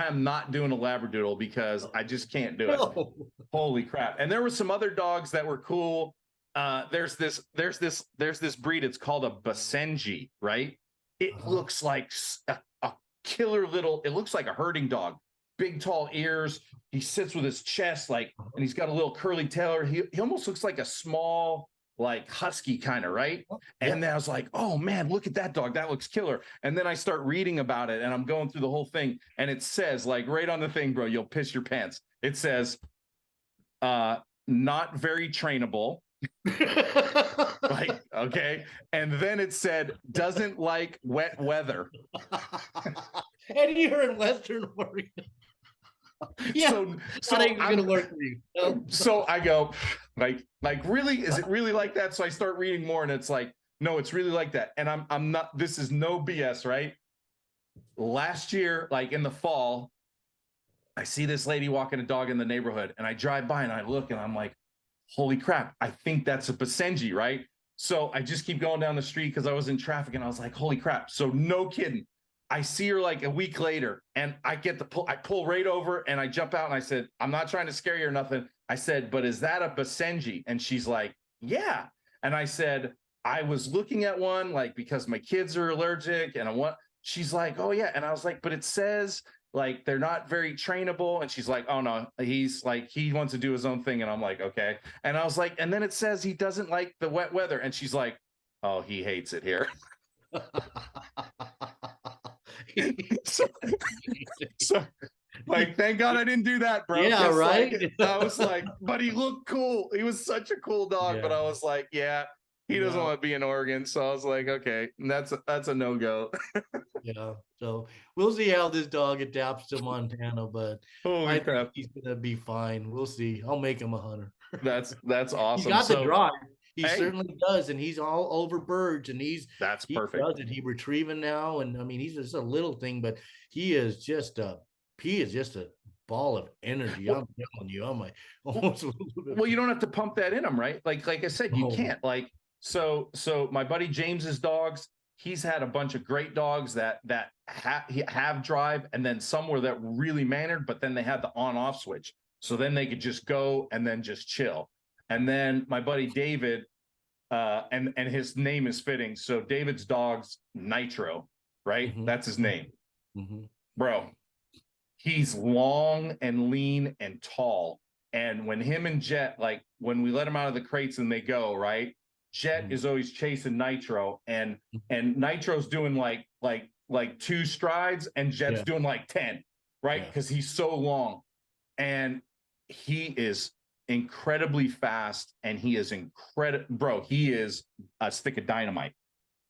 am not doing a Labradoodle, because I just can't do it. No. Holy crap. And there were some other dogs that were cool. There's this breed. It's called a Basenji, right? It looks like a killer little, it looks like a herding dog, big, tall ears. He sits with his chest, and he's got a little curly tail. He almost looks like a small, husky kind of, right? And then I was like, oh man, look at that dog, that looks killer. And then I start reading about it, and I'm going through the whole thing, and it says, right on the thing, bro, you'll piss your pants, it says not very trainable. Okay, and then it said doesn't like wet weather. And you're in Western Oregon. Yeah, so I'm gonna work for you. So I go, really? Is it really like that? So I start reading more, and it's like, no, it's really like that. And I'm not. This is no BS, right? Last year, in the fall, I see this lady walking a dog in the neighborhood, and I drive by and I look, and I'm like, holy crap! I think that's a Basenji, right? So I just keep going down the street because I was in traffic, and I was like, holy crap! So no kidding. I see her a week later, and I pull right over, and I jump out, and I said, I'm not trying to scare you or nothing. I said, but is that a Basenji? And she's like, yeah. And I said, I was looking at one, because my kids are allergic, and she's like, oh yeah. And I was like, but it says they're not very trainable. And she's like, oh no, he's he wants to do his own thing. And I'm like, okay. And I was like, and then it says he doesn't like the wet weather. And she's like, oh, he hates it here. so thank God I didn't do that, bro. Yeah, right. I was like, but he looked cool. He was such a cool dog. Yeah. But I was like, yeah, he doesn't want to be in Oregon. So I was like, okay, that's a no-go. Yeah. So we'll see how this dog adapts to Montana, but I think he's gonna be fine. We'll see. I'll make him a hunter. That's awesome. He got the drive. He certainly does, and he's all over birds, and that's perfect. Does it. He retrieving now, and I mean, he's just a little thing, but he is just a ball of energy. I'm telling you, I'm almost a little bit. Well, you don't have to pump that in him, right? Like I said, you can't. So my buddy James's dogs, he's had a bunch of great dogs that have drive, and then some were that really mannered, but then they had the on-off switch, so then they could just go and then just chill. And then my buddy David, and his name is fitting. So David's dog's Nitro, right? Mm-hmm. That's his name. Mm-hmm. Bro, he's long and lean and tall. And when him and Jet, when we let him out of the crates and they go, right? Jet is always chasing Nitro, and Nitro's doing like 2 strides, and Jet's doing 10, right? Because he's so long. And he is incredibly fast, and he is he is a stick of dynamite,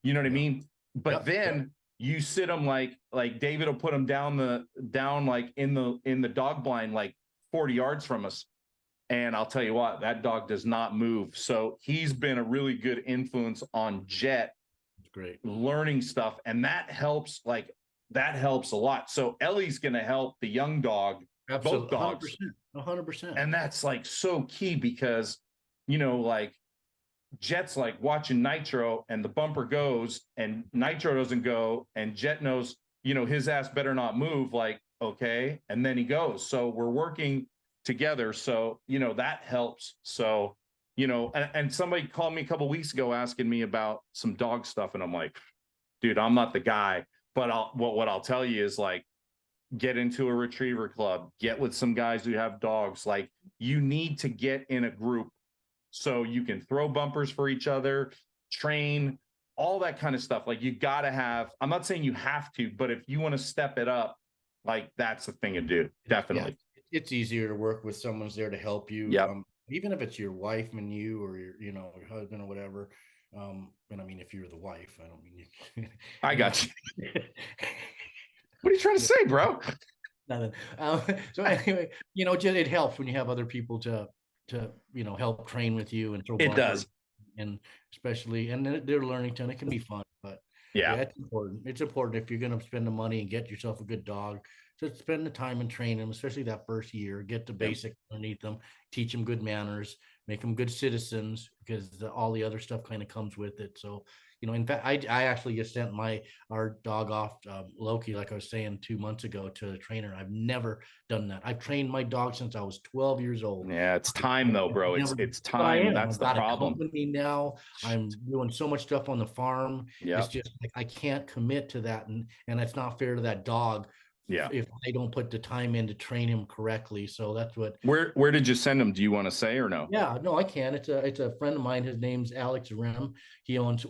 you know what I mean? But then you sit him like David will put him down in the dog blind 40 yards from us, and I'll tell you what, that dog does not move. So he's been a really good influence on Jet. Great learning stuff, and that helps that helps a lot. So Ellie's going to help the young dog, both Absolutely, dogs. 100%. And that's like so key because, like Jet's like watching Nitro and the bumper goes and Nitro doesn't go and Jet knows, his ass better not move, like, okay. And then he goes. So we're working together. So, that helps. So, and somebody called me a couple of weeks ago asking me about some dog stuff. And I'm like, dude, I'm not the guy. But what I'll tell you is like, get into a retriever club, get with some guys who have dogs. Like, you need to get in a group so you can throw bumpers for each other, train, all that kind of stuff. Like, you got to have, I'm not saying you have to, but if you want to step it up, like, that's the thing to do. Definitely. Yeah, it's easier to work with someone's there to help you. Yep. Even if it's your wife and you, or your husband or whatever. And I mean, if you're the wife, I don't mean you. I got you. What are you trying to say, bro? Nothing. So anyway, just it helps when you have other people to help train with you and throw. It does, and especially they're learning to, and it can be fun. But yeah, it's important. It's important if you're going to spend the money and get yourself a good dog, to spend the time and train them, especially that first year. Get the basics underneath them, teach them good manners, make them good citizens, because all the other stuff kind of comes with it. So, in fact, I actually just sent our dog off, Loki, like I was saying 2 months ago, to a trainer. I've never done that. I've trained my dog since I was 12 years old. Yeah, it's time though, bro. It's time. That's the problem. I've got a company now. I'm doing so much stuff on the farm. Yeah, it's just like I can't commit to that, and it's not fair to that dog. Yeah, if I don't put the time in to train him correctly. So that's what. Where did you send him? Do you want to say or no? Yeah, no, I can. It's a friend of mine. His name's Alex Langbell. He owns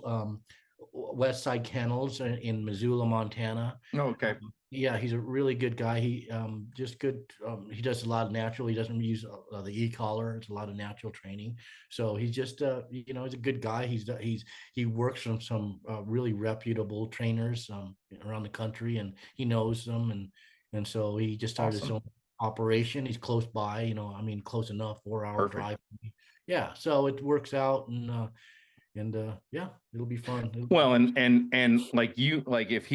West Side Kennels in Missoula, Montana. Oh, okay. Yeah, he's a really good guy. He just good. He does a lot of natural. He doesn't use the e-collar. It's a lot of natural training. So he's just he's a good guy. He works from some really reputable trainers around the country, and he knows them, and so he just started his own operation. He's close by, I mean, close enough, 4-hour drive. Yeah, so it works out, and yeah, it'll be fun. Well, and like if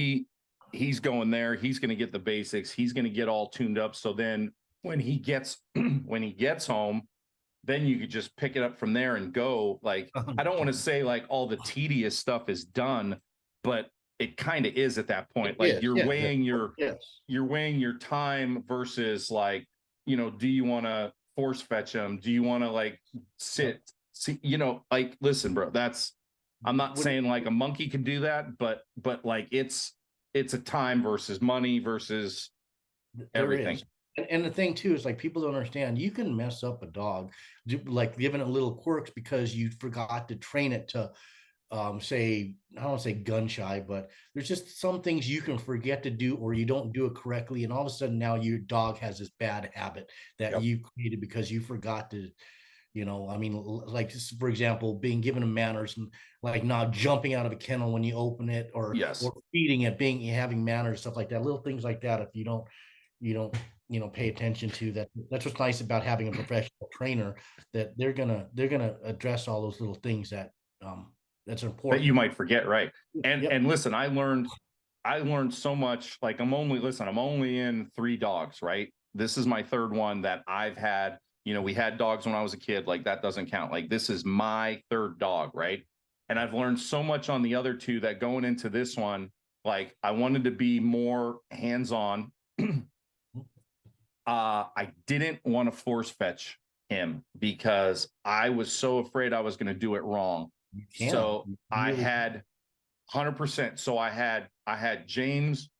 he's going there, he's going to get the basics. He's going to get all tuned up. So then when he gets home, then you could just pick it up from there and go. Like, I don't want to say like all the tedious stuff is done, but it kind of is at that point. Like, you're weighing your time versus like, do you want to force fetch them? Do you want to like sit? See, like, listen, bro, I'm not saying like a monkey can do that, but like it's a time versus money versus everything. And the thing too is, like, people don't understand, you can mess up a dog, like giving it little quirks because you forgot to train it to say, I don't want to say gun shy, but there's just some things you can forget to do, or you don't do it correctly, and all of a sudden now your dog has this bad habit that you created because you forgot to. I mean, like, for example, being given a manners, like not jumping out of a kennel when you open it, or feeding it, having manners, stuff like that, little things like that. If you don't pay attention to that, that's what's nice about having a professional trainer, that they're gonna address all those little things that's important that you might forget, right? And listen, I learned so much. Like, I'm only in 3 dogs, right? This is my 3rd one that I've had. We had dogs when I was a kid. Like, that doesn't count. Like, this is my 3rd dog, right? And I've learned so much on the other 2 that going into this one, like, I wanted to be more hands-on. I didn't want to force fetch him because I was so afraid I was going to do it wrong. So I had 100%. So I had James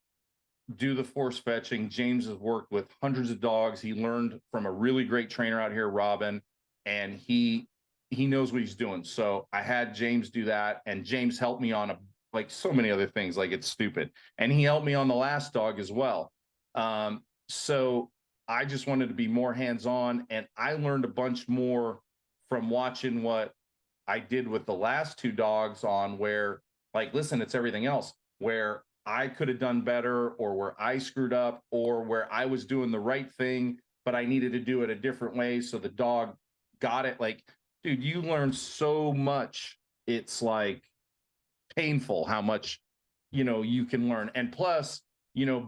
do the force fetching. James has worked with hundreds of dogs. He learned from a really great trainer out here, Robin, and he knows what he's doing. So I had James do that, and James helped me on like so many other things, like, it's stupid. And he helped me on the last dog as well. So I just wanted to be more hands-on, and I learned a bunch more from watching what I did with the last 2 dogs, on where, like, listen, it's everything else where I could have done better, or where I screwed up, or where I was doing the right thing, but I needed to do it a different way so the dog got it. Like, dude, you learn so much. It's like painful how much, you can learn. And plus,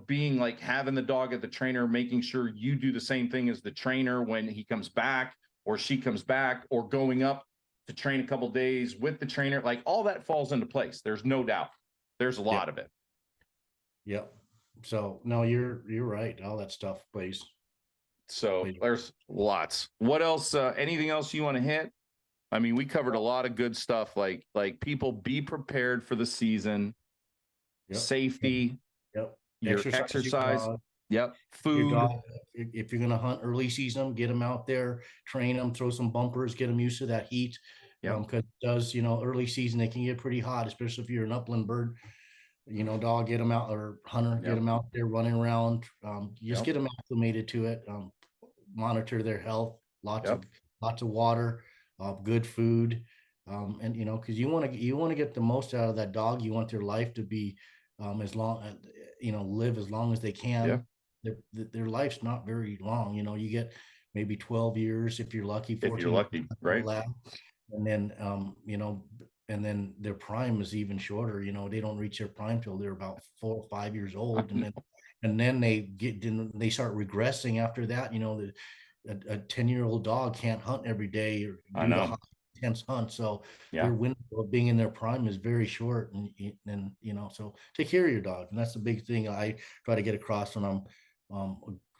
being like having the dog at the trainer, making sure you do the same thing as the trainer when he comes back or she comes back, or going up to train a couple days with the trainer, like all that falls into place. There's no doubt. There's a lot of it. Yep. So no, you're right. All that stuff plays. So there's lots. What else? Anything else you want to hit? I mean, we covered a lot of good stuff. Like people, be prepared for the season. Safety. Yep. Your exercise. Yep. Food. Your dog, if you're going to hunt early season, get them out there, train them, throw some bumpers, get them used to that heat. Because it does, early season, they can get pretty hot, especially if you're an upland bird. Dog, get them out, or hunter, get them out there running around. Just get them acclimated to it. Monitor their health. Lots of water, good food, and because you want to get the most out of that dog. You want their life to be as long, live as long as they can. Their life's not very long. You get maybe 12 years if you're lucky. 14 if you're lucky, right? And then and then their prime is even shorter. They don't reach their prime till they're about 4 or 5 years old, and then they start regressing after that. A 10-year-old dog can't hunt every day or do the high intense hunt, so their window of being in their prime is very short. And so take care of your dog, and that's the big thing I try to get across when I'm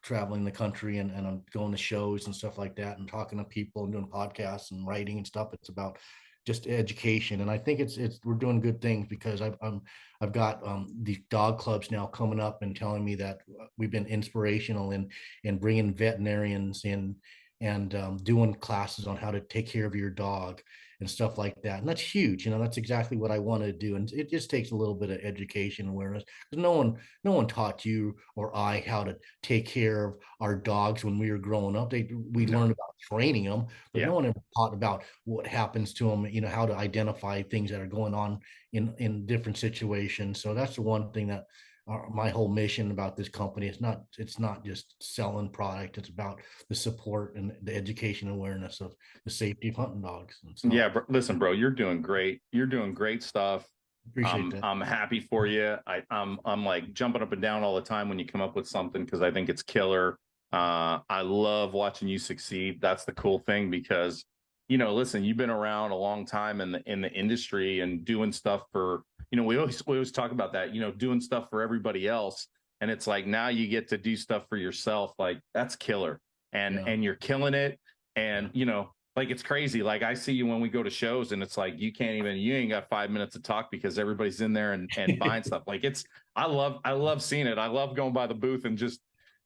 traveling the country and I'm going to shows and stuff like that, and talking to people and doing podcasts and writing and stuff. It's about just education, and I think it's we're doing good things, because I've got these dog clubs now coming up and telling me that we've been inspirational in bringing veterinarians in and doing classes on how to take care of your dog and stuff like that. And that's huge. That's exactly what I want to do. And it just takes a little bit of education, awareness, because no one taught you or I how to take care of our dogs when we were growing up. We learned about training them, but no one ever taught about what happens to them, how to identify things that are going on in different situations. So that's the one thing that my whole mission about this company. It's not just selling product. It's about the support and the education and awareness of the safety of hunting dogs. So, listen, bro, you're doing great. You're doing great stuff. Appreciate that. I'm happy for you. I'm like jumping up and down all the time when you come up with something, because I think it's killer. I love watching you succeed. That's the cool thing, because listen, you've been around a long time in the industry and doing stuff for, we always talk about that, doing stuff for everybody else. And it's like, now you get to do stuff for yourself. Like, that's killer. And you're killing it. And, like, it's crazy. Like, I see you when we go to shows, and it's like, you ain't got 5 minutes to talk, because everybody's in there and buying stuff. Like, I love seeing it. I love going by the booth and just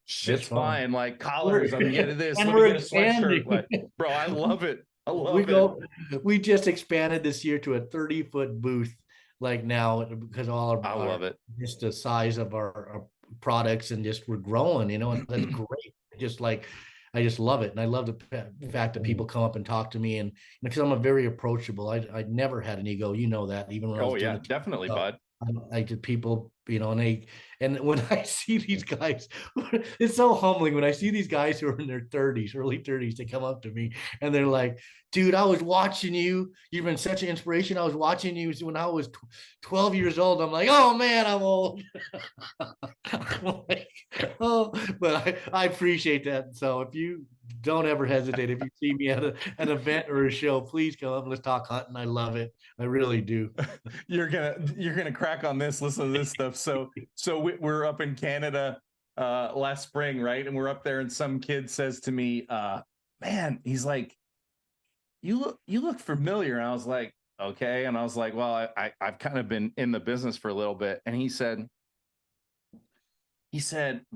shit's flying, like collars. I'm getting this. Let me get a sweatshirt. Like, bro, I love it. I love it. We just expanded this year to a 30-foot booth, like now, because I love it. Just the size of our products, and just we're growing, and that's great. I just love it. And I love the fact that people come up and talk to me, and because I'm a very approachable, I never had an ego, that, even when I was doing definitely, bud. I did people, and when I see these guys, it's so humbling when I see these guys who are in their 30s, early 30s, they come up to me and they're like, dude, I was watching you. You've been such an inspiration. I was watching you when I was 12 years old. I'm like, oh man, I'm old. I'm like, oh, but I appreciate that. So if you don't ever hesitate, if you see me at an event or a show, please come up and let's talk hunting. I love it. I really do. You're gonna crack on this. Listen to this stuff. So we're up in Canada last spring, right? And we're up there, and some kid says to me, man, he's like, you look familiar. And I was like, okay. And I was like, well, I've kind of been in the business for a little bit. And he said,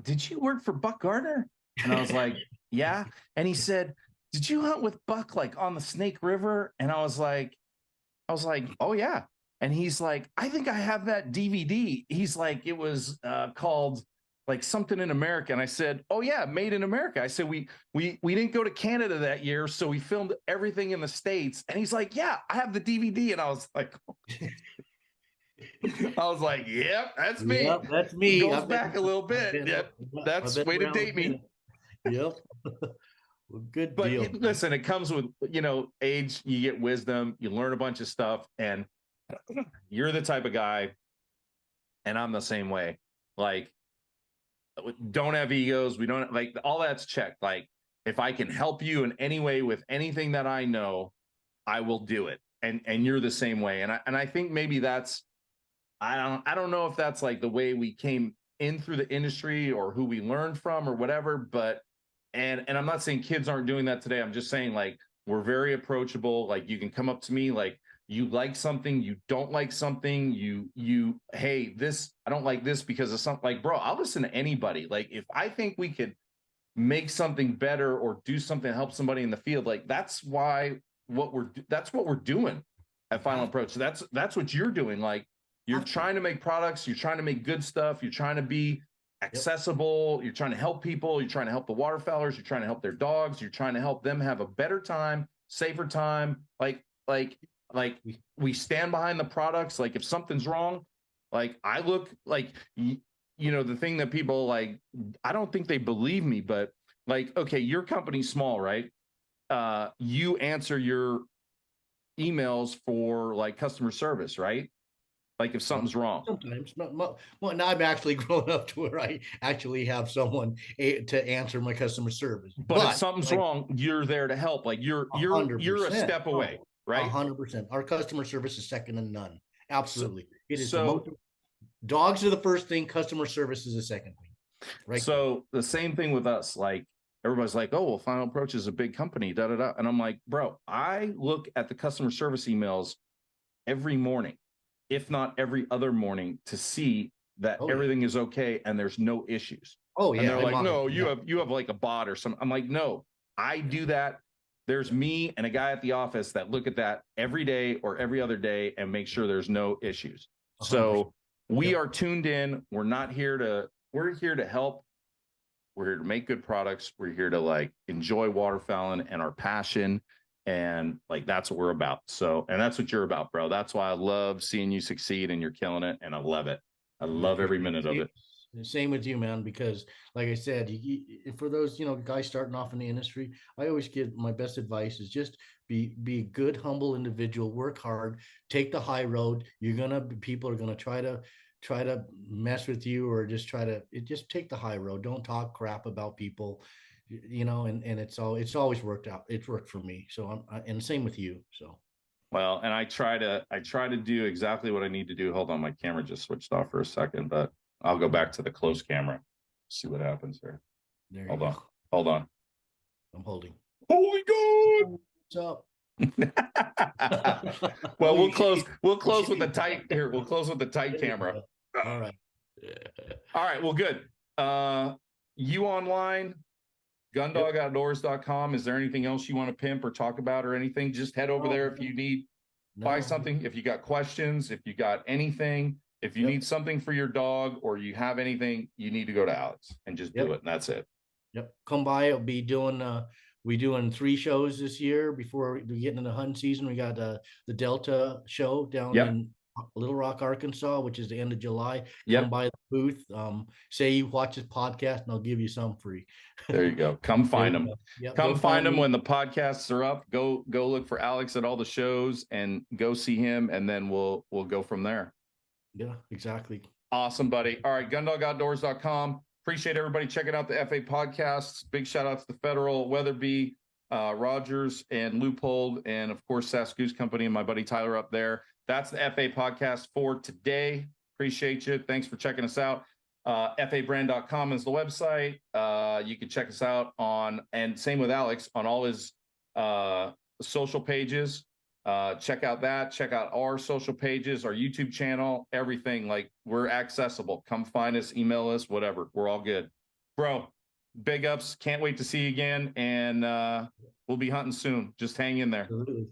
did you work for Buck Gardner? And I was like, yeah. And he said, did you hunt with Buck, like on the Snake River? And I was like, oh yeah. And he's like, I think I have that DVD. He's like, it was called like something in America. And I said, oh yeah, Made in America. I said, we didn't go to Canada that year, so we filmed everything in the States. And he's like, yeah, I have the DVD. And I was like, yep, that's me. Yep, that's me. It goes back a little bit. Yep, that's way to date me. Yep. Well, good but deal. Listen, it comes with age. You get wisdom. You learn a bunch of stuff, and you're the type of guy, and I'm the same way. Like, don't have egos. We don't like all that's checked. Like if I can help you in any way with anything that I know, I will do it. And you're the same way. And I think maybe that's I don't know if that's like the way we came in through the industry or who we learned from or whatever, but and I'm not saying kids aren't doing that today. I'm just saying like we're very approachable. Like you can come up to me like you like something, you don't like something, hey, this I don't like this because of something. Like bro, I'll listen to anybody. Like if I think we could make something better or do something to help somebody in the field, like that's what we're doing at Final Approach. So that's what you're doing. Like you're trying to make products, you're trying to make good stuff, you're trying to be accessible, you're trying to help people, you're trying to help the waterfowlers, you're trying to help their dogs, you're trying to help them have a better time, safer time. Like we stand behind the products. Like if something's wrong, like I look like the thing that people like, I don't think they believe me, but like, okay, your company's small, right? You answer your emails for like customer service, right? Like if something's wrong. Sometimes, well, now I'm actually grown up to where I actually have someone to answer my customer service. But if something's wrong, you're there to help. Like you're a step away, right? 100%. Our customer service is second to none. Absolutely, it is. So dogs are the first thing. Customer service is the second thing. Right. So the same thing with us. Like everybody's like, oh, well, Final Approach is a big company, da da da. And I'm like, bro, I look at the customer service emails every morning, if not every other morning, to see that everything is okay and there's no issues. Oh yeah. And they're like, no, you have like a bot or something. I'm like, no, I do that. There's me and a guy at the office that look at that every day or every other day and make sure there's no issues. 100%. So we are tuned in. We're here to help. We're here to make good products. We're here to like enjoy waterfowling and our passion. And like, that's what we're about. So, and that's what you're about, bro. That's why I love seeing you succeed and you're killing it. And I love it. I love every minute of it. Same with you, man, because like I said, for those, guys starting off in the industry, I always give my best advice is just be a good, humble individual, work hard, take the high road. People are going to try to mess with you or just just take the high road. Don't talk crap about people, and it's always worked out. It's worked for me. So and same with you. So. Well, and I try to do exactly what I need to do. Hold on, my camera just switched off for a second, but I'll go back to the close camera. See what happens here. Hold on. I'm holding. Holy God! What's up? Well, we'll close with the tight here. We'll close with the tight camera. All right. All right. Well, good. You online, GundogOutdoors.com. Is there anything else you want to pimp or talk about or anything? Just head over there if you need buy something. If you got questions, if you got anything, if you need something for your dog or you have anything, you need to go to Alex and just do it. And that's it. Yep. Come by. I'll be doing we're doing 3 shows this year before we get into the hunting season. We got the Delta show down in Little Rock, Arkansas, which is the end of July. Come by the booth. Say you watch this podcast and I'll give you some free. There you go. Come find them. Come find them when the podcasts are up. Go look for Alex at all the shows and go see him. And then we'll go from there. Yeah, exactly. Awesome, buddy. All right. GundogOutdoors.com. Appreciate everybody checking out the FA podcasts. Big shout outs to Federal, Weatherby, Rogers, and Loophole, and of course, Sass Goose Company and my buddy Tyler up there. That's the FA podcast for today. Appreciate you. Thanks for checking us out. FAbrand.com is the website. You can check us out and same with Alex, on all his social pages. Check out that. Check out our social pages, our YouTube channel, everything. Like, we're accessible. Come find us, email us, whatever. We're all good. Bro, big ups. Can't wait to see you again. And we'll be hunting soon. Just hang in there. Absolutely.